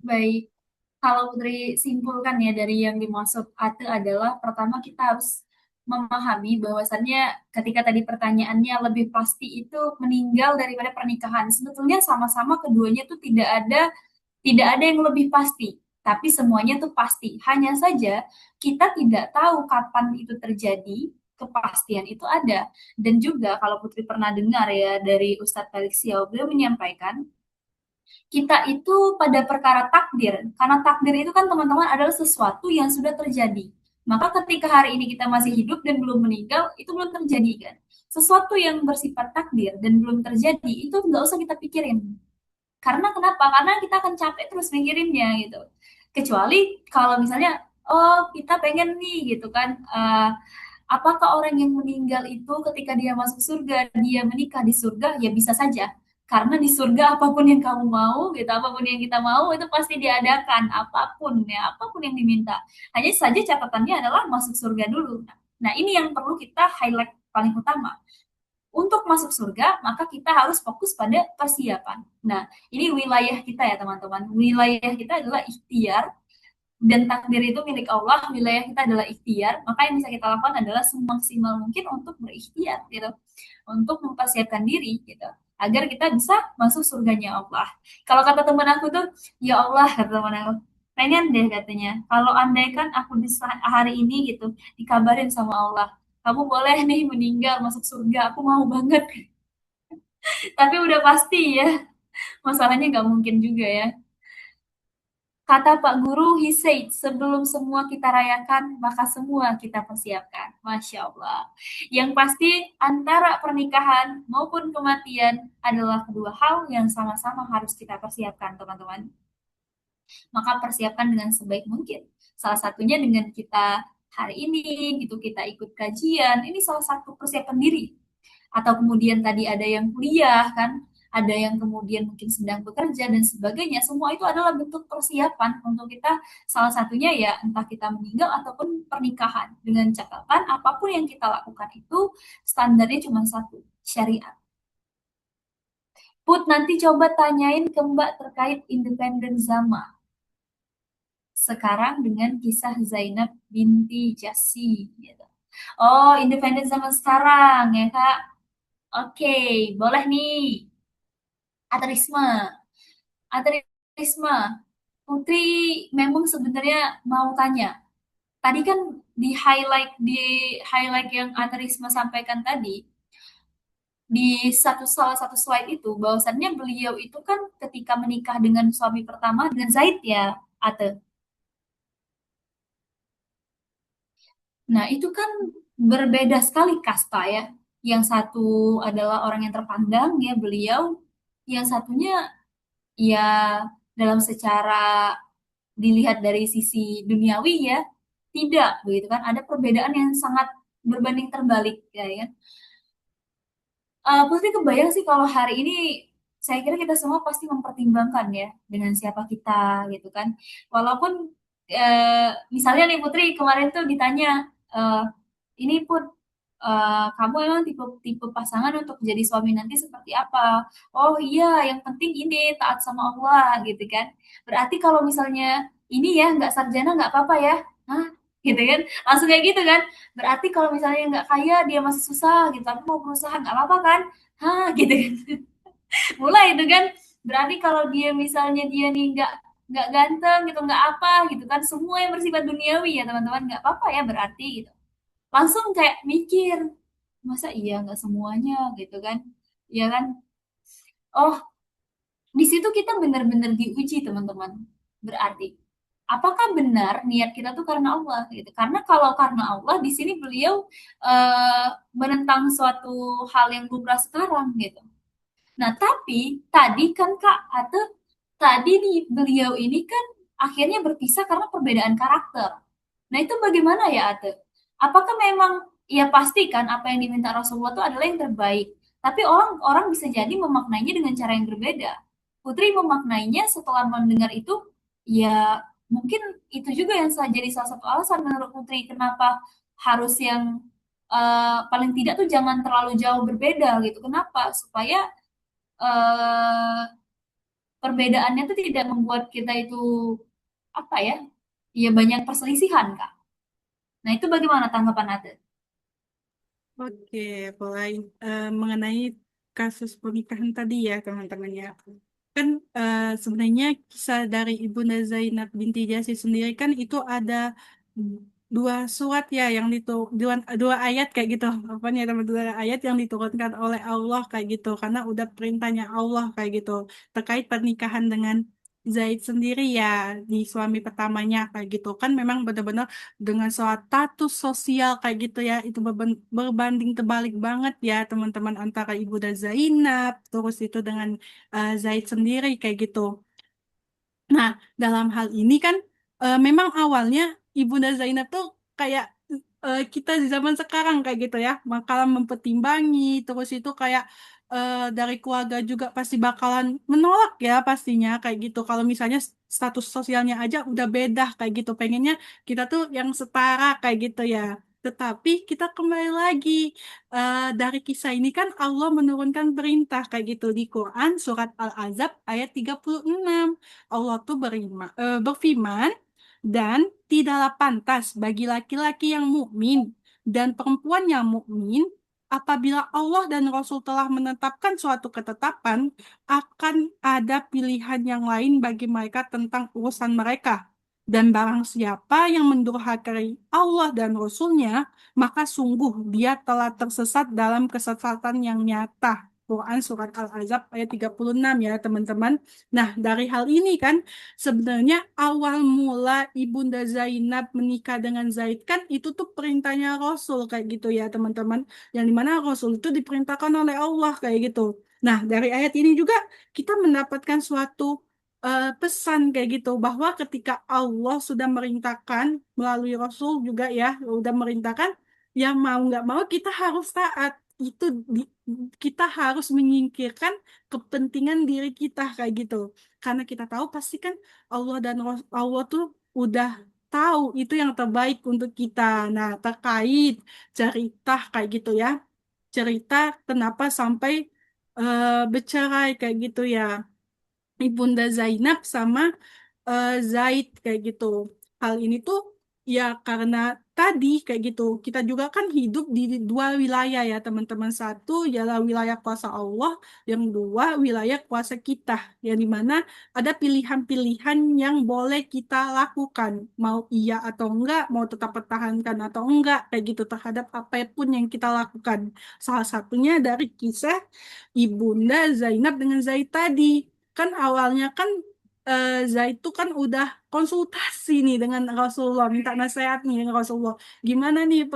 Baik, kalau Putri simpulkan ya dari yang dimaksud ATE adalah pertama kita harus memahami bahwasannya ketika tadi pertanyaannya lebih pasti itu meninggal daripada pernikahan. Sebetulnya sama-sama keduanya tuh tidak ada yang lebih pasti, tapi semuanya tuh pasti. Hanya saja kita tidak tahu kapan itu terjadi, kepastian itu ada. Dan juga kalau Putri pernah dengar ya dari Ustadz Felix Siau, beliau menyampaikan kita itu pada perkara takdir, karena takdir itu kan teman-teman adalah sesuatu yang sudah terjadi. Maka ketika hari ini kita masih hidup dan belum meninggal, itu belum terjadi kan. Sesuatu yang bersifat takdir dan belum terjadi, itu nggak usah kita pikirin. Karena kenapa? Karena kita akan capek terus mikirinnya gitu. Kecuali kalau misalnya, oh kita pengen nih gitu kan, apakah orang yang meninggal itu ketika dia masuk surga, dia menikah di surga? Ya bisa saja. Karena di surga apapun yang kamu mau, gitu, apapun yang kita mau itu pasti diadakan, apapun ya, apapun yang diminta. Hanya saja catatannya adalah masuk surga dulu. Nah, ini yang perlu kita highlight paling utama. Untuk masuk surga, maka kita harus fokus pada persiapan. Nah, ini wilayah kita ya teman-teman. Wilayah kita adalah ikhtiar dan takdir itu milik Allah, wilayah kita adalah ikhtiar, maka yang bisa kita lakukan adalah semaksimal mungkin untuk berikhtiar gitu, untuk mempersiapkan diri gitu, agar kita bisa masuk surganya Allah. Kalau kata teman aku tuh, ya Allah kata teman aku, pengen deh katanya, kalau andai kan aku di hari ini gitu dikabarin sama Allah, kamu boleh nih meninggal masuk surga, aku mau banget. Tapi udah pasti ya, masalahnya nggak mungkin juga ya. Kata Pak Guru, he said, sebelum semua kita rayakan, maka semua kita persiapkan. Masya Allah. Yang pasti antara pernikahan maupun kematian adalah kedua hal yang sama-sama harus kita persiapkan, teman-teman. Maka persiapkan dengan sebaik mungkin. Salah satunya dengan kita hari ini, gitu kita ikut kajian, ini salah satu persiapan diri. Atau kemudian tadi ada yang kuliah kan, ada yang kemudian mungkin sedang bekerja dan sebagainya, semua itu adalah bentuk persiapan untuk kita, salah satunya ya entah kita meninggal ataupun pernikahan, dengan catatan apapun yang kita lakukan itu standarnya cuma satu, syariat. Put, nanti coba tanyain ke Mbak terkait independen Zama sekarang dengan kisah Zainab binti Jasi gitu. Oh, independen zaman sekarang ya Kak. Oke, boleh nih. Aterisme. Aterisme. Putri memang sebenarnya mau tanya. Tadi kan di highlight yang aterisme sampaikan tadi di salah satu slide itu bahwasannya beliau itu kan ketika menikah dengan suami pertama dengan Zaid ya, Ate. Nah, itu kan berbeda sekali kasta ya. Yang satu adalah orang yang terpandang ya beliau, yang satunya ya dalam secara dilihat dari sisi duniawi ya, tidak begitu kan? Ada perbedaan yang sangat berbanding terbalik ya kan? Putri kebayang sih kalau hari ini saya kira kita semua pasti mempertimbangkan ya dengan siapa kita gitu kan. Walaupun misalnya nih Putri kemarin tuh ditanya, eh, ini pun kamu emang tipe tipe pasangan untuk jadi suami nanti seperti apa? Oh iya, yang penting ini taat sama Allah gitu kan. Berarti kalau misalnya ini ya nggak sarjana nggak apa-apa ya, Hah? Gitu kan? Langsung kayak gitu kan? Berarti kalau misalnya nggak kaya dia masih susah gitu, tapi mau berusaha nggak apa-apa kan? Hah, gitu kan? Mulai itu kan? Berarti kalau dia misalnya dia nih nggak ganteng gitu, nggak apa gitu kan? Semua yang bersifat duniawi ya teman-teman nggak apa-apa ya berarti gitu. Langsung kayak mikir, masa iya nggak semuanya gitu kan? Iya kan? Oh, di situ kita benar-benar diuji teman-teman. Berarti apakah benar niat kita tuh karena Allah gitu? Karena kalau karena Allah di sini beliau menentang suatu hal yang lumrah sekarang gitu. Nah, tapi tadi kan Kak Ate, tadi nih beliau ini kan akhirnya berpisah karena perbedaan karakter. Nah, itu bagaimana ya Ate? Apakah memang ya pasti kan apa yang diminta Rasulullah itu adalah yang terbaik, tapi orang-orang bisa jadi memaknainya dengan cara yang berbeda. Putri memaknainya setelah mendengar itu, ya mungkin itu juga yang jadi salah satu alasan menurut Putri kenapa harus yang paling tidak tuh jangan terlalu jauh berbeda gitu. Kenapa? Supaya eh, perbedaannya tuh tidak membuat kita itu apa ya? Ya banyak perselisihan, Kak. Nah, itu bagaimana tanggapan Ade? Oke, mulai mengenai kasus pernikahan tadi ya teman-teman ya. Kan sebenarnya kisah dari Ibunda Zainab binti Jasi sendiri kan itu ada dua surat ya yang dua ayat kayak gitu. Apa nih teman dua ayat yang diturunkan oleh Allah kayak gitu karena udah perintahnya Allah kayak gitu terkait pernikahan dengan Zaid sendiri ya di suami pertamanya kayak gitu kan memang benar-benar dengan soal status sosial kayak gitu ya itu berbanding terbalik banget ya teman-teman antara Ibu dan Zainab terus itu dengan Zaid sendiri kayak gitu. Nah, dalam hal ini kan memang awalnya Ibunda Zainab tuh kayak kita di zaman sekarang kayak gitu ya, bakalan mempertimbangi, terus itu kayak dari keluarga juga pasti bakalan menolak ya pastinya kayak gitu. Kalau misalnya status sosialnya aja udah beda kayak gitu, pengennya kita tuh yang setara kayak gitu ya. Tetapi kita kembali lagi dari kisah ini kan Allah menurunkan perintah kayak gitu di Quran surat Al-Azab ayat 36. Allah tuh berfirman, dan tidaklah pantas bagi laki-laki yang mukmin dan perempuan yang mukmin apabila Allah dan Rasul telah menetapkan suatu ketetapan akan ada pilihan yang lain bagi mereka tentang urusan mereka. Dan barang siapa yang mendurhakai Allah dan Rasulnya, maka sungguh dia telah tersesat dalam kesesatan yang nyata. Quran Surat Al-Azab ayat 36 ya teman-teman. Nah, dari hal ini kan sebenarnya awal mula Ibunda Zainab menikah dengan Zaid kan itu tuh perintahnya Rasul kayak gitu ya teman-teman. Yang dimana Rasul itu diperintahkan oleh Allah kayak gitu. Nah, dari ayat ini juga kita mendapatkan suatu pesan kayak gitu bahwa ketika Allah sudah merintahkan melalui Rasul juga ya sudah merintahkan ya mau nggak mau kita harus taat itu kita harus menyingkirkan kepentingan diri kita kayak gitu karena kita tahu pasti kan Allah dan Allah tuh udah tahu itu yang terbaik untuk kita. Nah, terkait cerita kayak gitu ya, cerita kenapa sampai bercerai kayak gitu ya. Ibunda Zainab sama Zaid kayak gitu. Hal ini tuh ya karena tadi kayak gitu. Kita juga kan hidup di dua wilayah ya teman-teman. Satu ialah wilayah kuasa Allah, yang dua wilayah kuasa kita. Yang dimana ada pilihan-pilihan yang boleh kita lakukan. Mau iya atau enggak, mau tetap pertahankan atau enggak, kayak gitu terhadap apapun yang kita lakukan. Salah satunya dari kisah Ibunda Zainab dengan Zaid tadi. Kan awalnya kan Zaid tuh kan udah konsultasi nih dengan Rasulullah, minta nasihat nih dengan Rasulullah. Gimana nih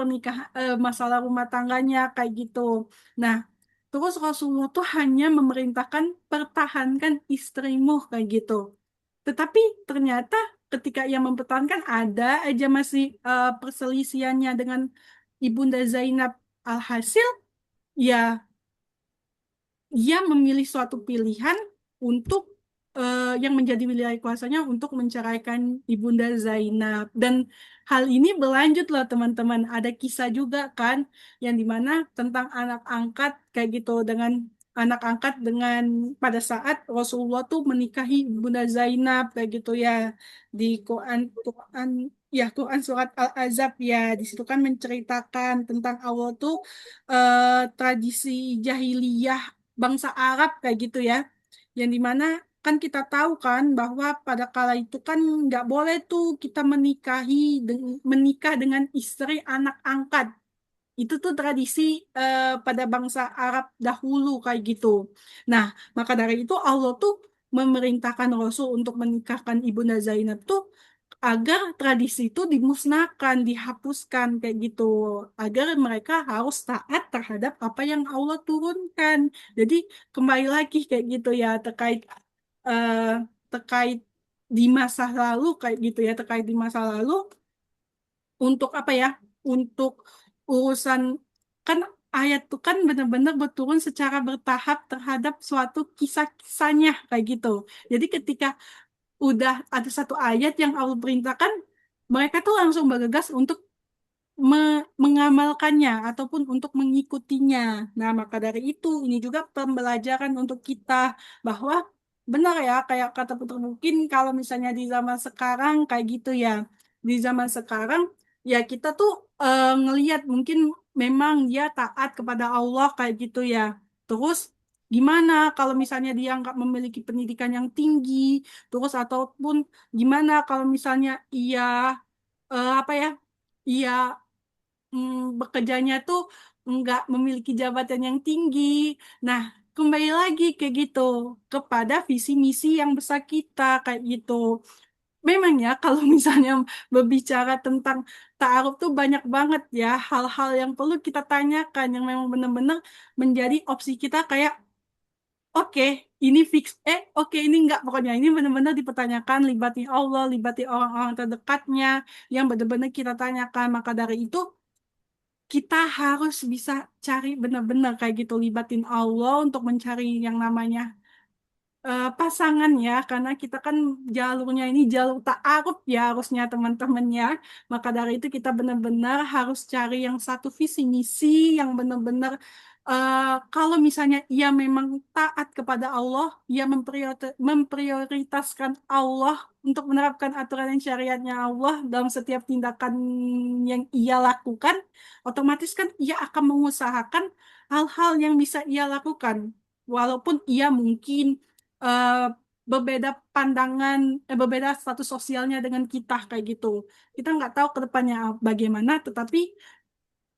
masalah rumah tangganya kayak gitu. Nah, terus Rasulullah tuh hanya memerintahkan pertahankan istrimu kayak gitu. Tetapi ternyata ketika ia mempertahankan ada aja masih perselisihannya dengan Ibunda Zainab. Alhasil ya dia memilih suatu pilihan untuk yang menjadi wilayah kuasanya untuk menceraikan Ibunda Zainab. Dan hal ini berlanjut loh teman-teman. Ada kisah juga kan yang dimana tentang anak angkat kayak gitu dengan anak angkat dengan pada saat Rasulullah tuh menikahi Ibunda Zainab kayak gitu ya di Quran ya Quran surat Al-Ahzab ya di situ kan menceritakan tentang Allah tuh tradisi jahiliyah bangsa Arab kayak gitu ya. Yang dimana kan kita tahu kan bahwa pada kala itu kan nggak boleh tuh kita menikah dengan istri anak angkat. Itu tuh tradisi pada bangsa Arab dahulu kayak gitu. Nah, maka dari itu Allah tuh memerintahkan Rasul untuk menikahkan Ibunda Zainab tuh agar tradisi itu dimusnahkan, dihapuskan kayak gitu, agar mereka harus taat terhadap apa yang Allah turunkan. Jadi kembali lagi kayak gitu ya eh, terkait di masa lalu kayak gitu ya, terkait di masa lalu untuk apa ya? Untuk urusan kan ayat tuh kan benar-benar berturun secara bertahap terhadap suatu kisah-kisahnya kayak gitu. Jadi ketika udah ada satu ayat yang Allah perintahkan, mereka tuh langsung bergegas untuk mengamalkannya ataupun untuk mengikutinya. Nah, maka dari itu ini juga pembelajaran untuk kita bahwa benar ya kayak kata Putra mungkin kalau misalnya di zaman sekarang kayak gitu ya. Di zaman sekarang ya kita tuh ngelihat mungkin memang dia taat kepada Allah kayak gitu ya. Terus gimana kalau misalnya dia nggak memiliki pendidikan yang tinggi, terus ataupun gimana kalau misalnya ia apa ya? Ia bekerjanya tuh nggak memiliki jabatan yang tinggi. Nah, kembali lagi kayak gitu kepada visi misi yang besar kita kayak gitu. Memang ya kalau misalnya berbicara tentang ta'aruf tuh banyak banget ya hal-hal yang perlu kita tanyakan yang memang benar-benar menjadi opsi kita kayak oke, ini fix oke ini enggak pokoknya ini benar-benar dipertanyakan libati Allah, libati orang-orang terdekatnya yang benar-benar kita tanyakan. Maka dari itu kita harus bisa cari benar-benar kayak gitu libatin Allah untuk mencari yang namanya pasangan ya karena kita kan jalurnya ini jalur ta'aruf ya harusnya teman-teman ya maka dari itu kita benar-benar harus cari yang satu visi misi yang benar-benar kalau misalnya ia memang taat kepada Allah ia memprioritaskan Allah untuk menerapkan aturan dan syariatnya Allah dalam setiap tindakan yang ia lakukan otomatis kan ia akan mengusahakan hal-hal yang bisa ia lakukan walaupun ia mungkin eh, berbeda pandangan, berbeda status sosialnya dengan kita kayak gitu. Kita nggak tahu ke depannya bagaimana, tetapi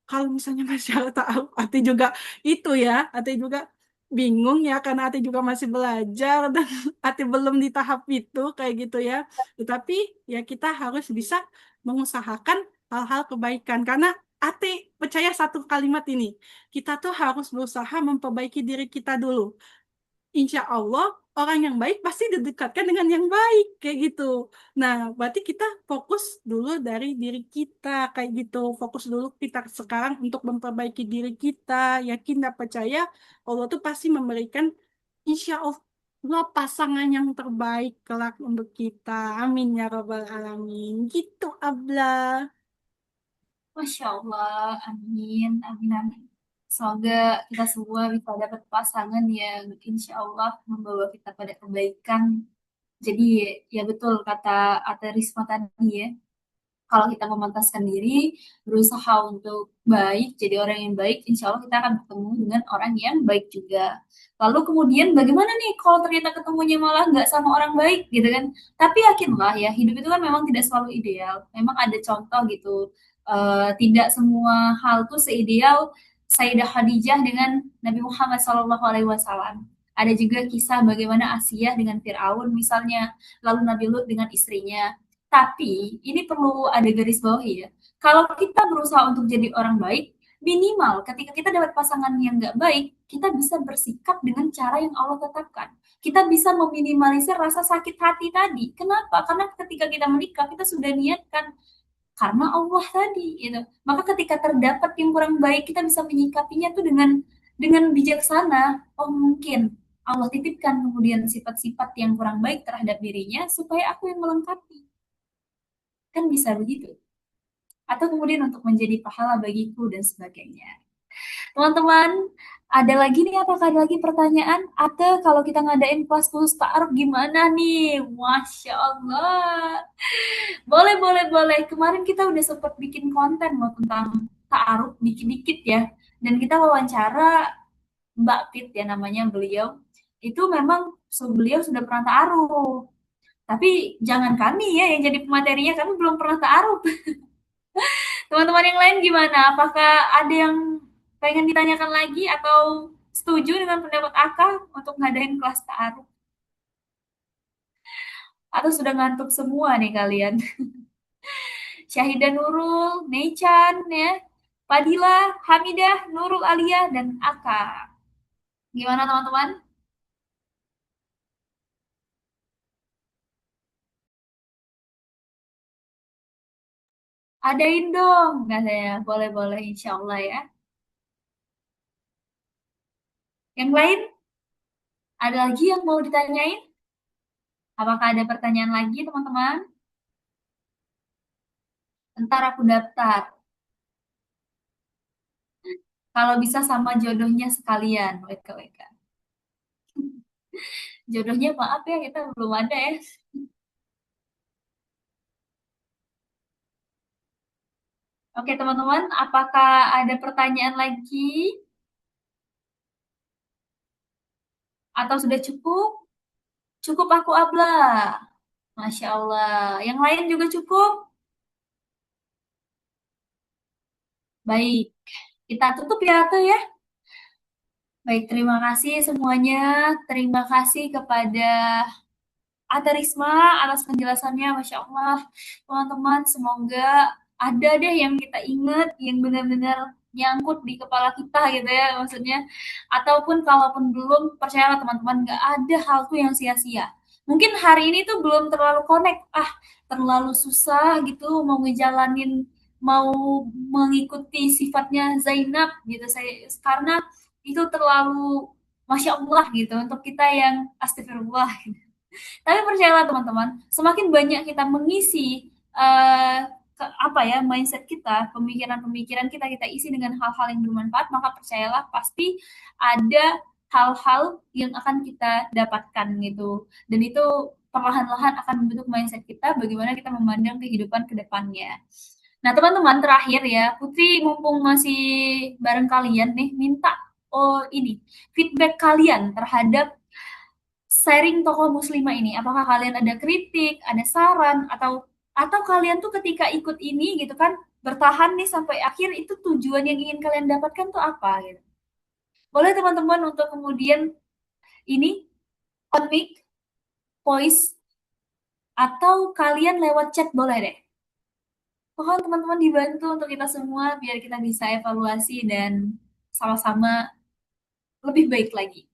kalau misalnya masyarakat tahu, Ati juga itu ya, Ati juga bingung ya karena Ati juga masih belajar dan Ati belum di tahap itu kayak gitu ya. Tetapi ya kita harus bisa mengusahakan hal-hal kebaikan karena Ati percaya satu kalimat ini, kita tuh harus berusaha memperbaiki diri kita dulu. Insya Allah orang yang baik pasti didekatkan dengan yang baik kayak gitu. Nah, berarti kita fokus dulu dari diri kita kayak gitu. Fokus dulu kita sekarang untuk memperbaiki diri kita. Yakin dan percaya Allah tuh pasti memberikan insya Allah pasangan yang terbaik kelak untuk kita. Amin ya Rabbal Alamin. Gitu, Abla. Masya Allah, amin, amin, amin. Semoga kita semua bisa dapat pasangan yang insya Allah membawa kita pada kebaikan. Jadi ya betul kata Ate Risma tadi ya, kalau kita memantaskan diri, berusaha untuk baik, jadi orang yang baik, insya Allah kita akan bertemu dengan orang yang baik juga. Lalu kemudian bagaimana nih kalau ternyata ketemunya malah nggak sama orang baik gitu kan? Tapi yakinlah ya, hidup itu kan memang tidak selalu ideal. Memang ada contoh gitu, tidak semua hal tuh seideal Sayyidah Khadijah dengan Nabi Muhammad SAW. Ada juga kisah bagaimana Asiyah dengan Fir'aun misalnya, lalu Nabi Lut dengan istrinya. Tapi ini perlu ada garis bawahi ya. Kalau kita berusaha untuk jadi orang baik, Minimal ketika kita dapat pasangan yang nggak baik, kita bisa bersikap dengan cara yang Allah tetapkan. Kita bisa meminimalisir rasa sakit hati tadi. Kenapa? Karena ketika kita menikah, kita sudah niatkan karena Allah tadi gitu. Maka ketika terdapat yang kurang baik, kita bisa menyikapinya tuh dengan bijaksana. Oh, mungkin Allah titipkan kemudian sifat-sifat yang kurang baik terhadap dirinya supaya aku yang melengkapi. Kan bisa begitu. Atau kemudian untuk menjadi pahala bagiku dan sebagainya. Teman-teman, ada lagi nih, apakah ada lagi pertanyaan? Atau kalau kita ngadain kelas khusus ta'aruf gimana nih? Masya Allah. Boleh, boleh, boleh. Kemarin kita udah sempat bikin konten loh tentang ta'aruf dikit-dikit ya. Dan kita wawancara Mbak Pit ya namanya beliau. Itu memang beliau sudah pernah ta'aruf. Tapi jangan kami ya yang jadi pematerinya, kami belum pernah ta'aruf. Teman-teman yang lain gimana? Apakah ada yang pengen ditanyakan lagi atau setuju dengan pendapat Aka untuk ngadain kelas ta'aruf? Atau sudah ngantuk semua nih kalian? Syahidah Nurul, Nechan ya, Fadila, Hamidah, Nurul Alia, dan Aka. Gimana teman-teman? Adain dong, katanya. Boleh-boleh, insya Allah ya. Yang lain, ada lagi yang mau ditanyain? Apakah ada pertanyaan lagi, teman-teman? Ntar aku daftar. Kalau bisa sama jodohnya sekalian, WKWK. Jodohnya maaf ya, kita belum ada ya. Oke, teman-teman, apakah ada pertanyaan lagi? Atau sudah cukup? Cukup aku Abla. Masya Allah. Yang lain juga cukup? Baik. Kita tutup ya, tuh ya. Baik, terima kasih semuanya. Terima kasih kepada Ata Risma atas penjelasannya, Masya Allah. Teman-teman, semoga ada deh yang kita ingat, yang benar-benar nyangkut di kepala kita gitu ya maksudnya. Ataupun kalaupun belum, percayalah teman-teman, gak ada hal tuh yang sia-sia. Mungkin hari ini tuh belum terlalu connect, terlalu susah gitu mau ngejalanin, mau mengikuti sifatnya Zainab gitu. Karena itu terlalu Masya Allah gitu untuk kita yang astagfirullah. Tapi percayalah teman-teman, semakin banyak kita mengisi apa ya mindset kita, pemikiran-pemikiran kita kita isi dengan hal-hal yang bermanfaat, maka percayalah pasti ada hal-hal yang akan kita dapatkan gitu. Dan itu perlahan-lahan akan membentuk mindset kita bagaimana kita memandang kehidupan ke depannya. Nah, teman-teman, terakhir ya, Putri mumpung masih bareng kalian nih, minta ini feedback kalian terhadap sharing tokoh muslimah ini. Apakah kalian ada kritik, ada saran, atau kalian tuh ketika ikut ini gitu kan bertahan nih sampai akhir, itu tujuan yang ingin kalian dapatkan tuh apa gitu. Boleh teman-teman untuk kemudian ini on mic, voice, atau kalian lewat chat boleh deh. Mohon teman-teman dibantu untuk kita semua biar kita bisa evaluasi dan sama-sama lebih baik lagi.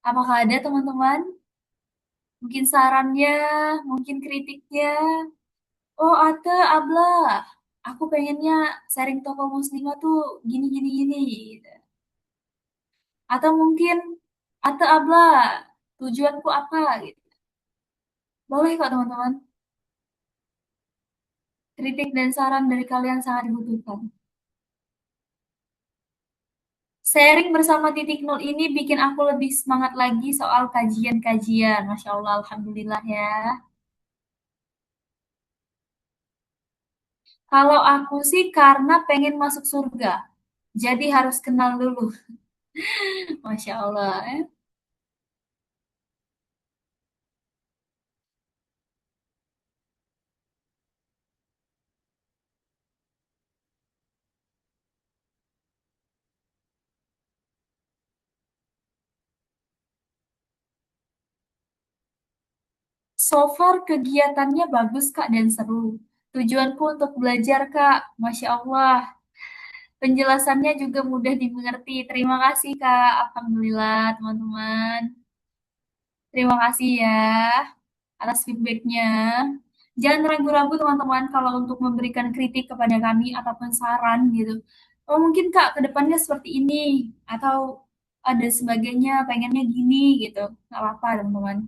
Apakah ada teman-teman? Mungkin sarannya, mungkin kritiknya. Oh, Ate, Ablah, aku pengennya sharing tokoh muslimah tuh gini gini gini gitu. Atau mungkin Ate, Ablah, tujuanku apa gitu. Boleh kok teman-teman. Kritik dan saran dari kalian sangat dibutuhkan. Sharing bersama Titik Nol ini bikin aku lebih semangat lagi soal kajian-kajian. Masya Allah, Alhamdulillah ya. Kalau aku sih karena pengen masuk surga. Jadi harus kenal dulu. Masya Allah. So far kegiatannya bagus Kak dan seru. Tujuanku untuk belajar Kak, Masya Allah. Penjelasannya juga mudah dimengerti. Terima kasih Kak, Alhamdulillah teman-teman. Terima kasih ya atas feedbacknya. Jangan ragu-ragu teman-teman kalau untuk memberikan kritik kepada kami ataupun saran gitu. Oh mungkin Kak ke depannya seperti ini atau ada sebagainya pengennya gini gitu. Nggak apa-apa teman-teman.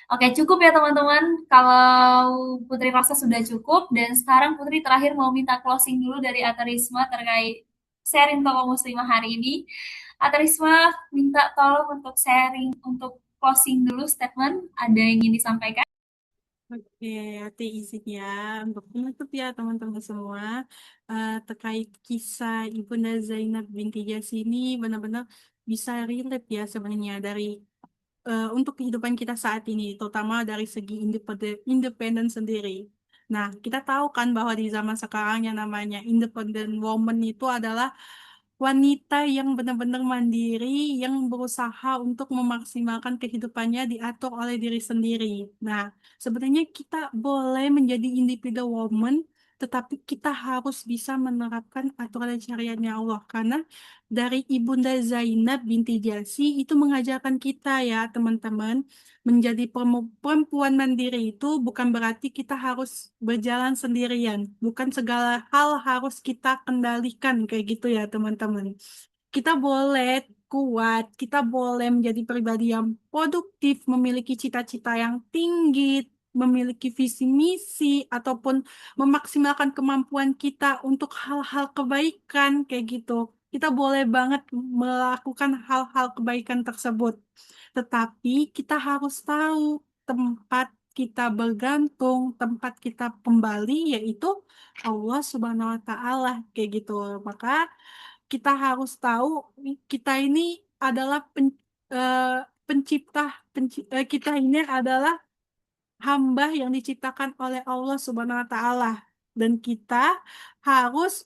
Oke cukup ya teman-teman. Kalau Putri rasa sudah cukup dan sekarang Putri terakhir mau minta closing dulu dari Atarisma terkait sharing tokoh muslimah hari ini. Atarisma minta tolong untuk sharing untuk closing dulu statement. Ada yang ingin disampaikan? Oke, hati izinnya untuk menutup ya teman-teman semua. Terkait kisah Ibunda Zainab binti Jahsy ini benar-benar bisa relate ya sebenarnya dari untuk kehidupan kita saat ini, terutama dari segi independen sendiri. Nah, kita tahu kan bahwa di zaman sekarang yang namanya independent woman itu adalah wanita yang benar-benar mandiri, yang berusaha untuk memaksimalkan kehidupannya diatur oleh diri sendiri. Nah, sebenarnya kita boleh menjadi individu woman, tetapi kita harus bisa menerapkan aturan dan syariatnya Allah. Karena dari Ibunda Zainab binti Jahsy itu mengajarkan kita ya teman-teman, menjadi perempuan mandiri itu bukan berarti kita harus berjalan sendirian. Bukan segala hal harus kita kendalikan kayak gitu ya teman-teman. Kita boleh kuat, kita boleh menjadi pribadi yang produktif, memiliki cita-cita yang tinggi, memiliki visi misi, ataupun memaksimalkan kemampuan kita untuk hal-hal kebaikan kayak gitu. Kita boleh banget melakukan hal-hal kebaikan tersebut. Tetapi kita harus tahu tempat kita bergantung, tempat kita kembali yaitu Allah Subhanahu wa Ta'ala kayak gitu. Maka kita harus tahu kita ini adalah eh, pencipta kita ini adalah hamba yang diciptakan oleh Allah Subhanahu wa Ta'ala dan kita harus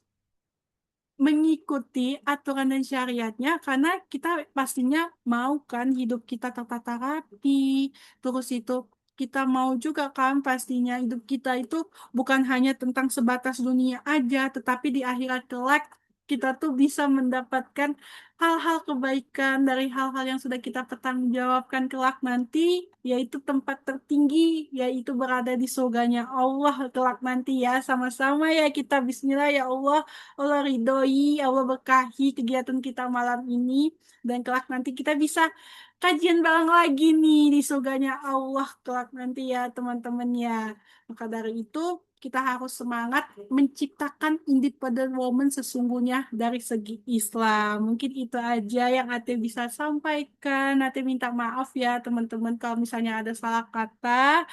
mengikuti aturan dan syariatnya karena kita pastinya mau kan hidup kita tertata rapi, terus itu kita mau juga kan pastinya hidup kita itu bukan hanya tentang sebatas dunia aja, tetapi di akhirat kelak kita tuh bisa mendapatkan hal-hal kebaikan dari hal-hal yang sudah kita pertanggungjawabkan kelak nanti, yaitu tempat tertinggi, yaitu berada di surganya Allah kelak nanti ya, sama-sama ya kita Bismillah ya Allah. Allah ridhoi, Allah berkahi kegiatan kita malam ini dan kelak nanti kita bisa kajian bareng lagi nih di surganya Allah kelak nanti ya teman-teman ya. Maka dari itu kita harus semangat menciptakan independent woman sesungguhnya dari segi Islam. Mungkin itu aja yang Ate bisa sampaikan. Ate minta maaf ya teman-teman kalau misalnya ada salah kata.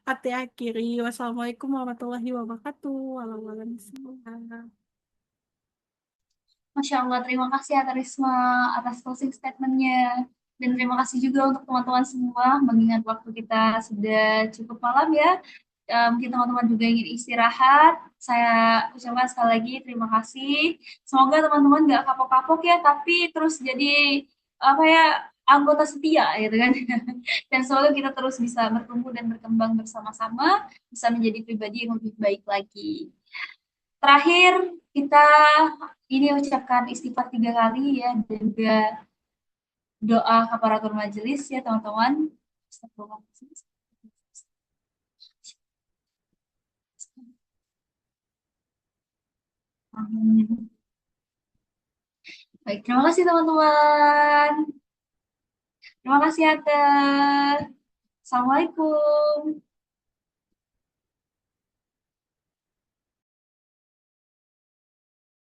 Ate akhiri. Wassalamualaikum warahmatullahi wabarakatuh. Waalaikumsalam. Masya Allah, terima kasih atas Risma atas closing statementnya. Dan terima kasih juga untuk teman-teman semua, mengingat waktu kita sudah cukup malam ya. Mungkin teman-teman juga ingin istirahat. Saya ucapkan sekali lagi terima kasih. Semoga teman-teman nggak kapok-kapok ya, tapi terus jadi apa ya anggota setia gitu kan. Dan semoga kita terus bisa bertumbuh dan berkembang bersama-sama, bisa menjadi pribadi yang lebih baik lagi. Terakhir, kita ini ucapkan istighfar 3 kali ya, dan juga doa kafaratul majelis ya teman-teman. Astagfirullahaladzim. Amin. Baik, terima kasih teman-teman. Terima kasih Ate. Assalamualaikum.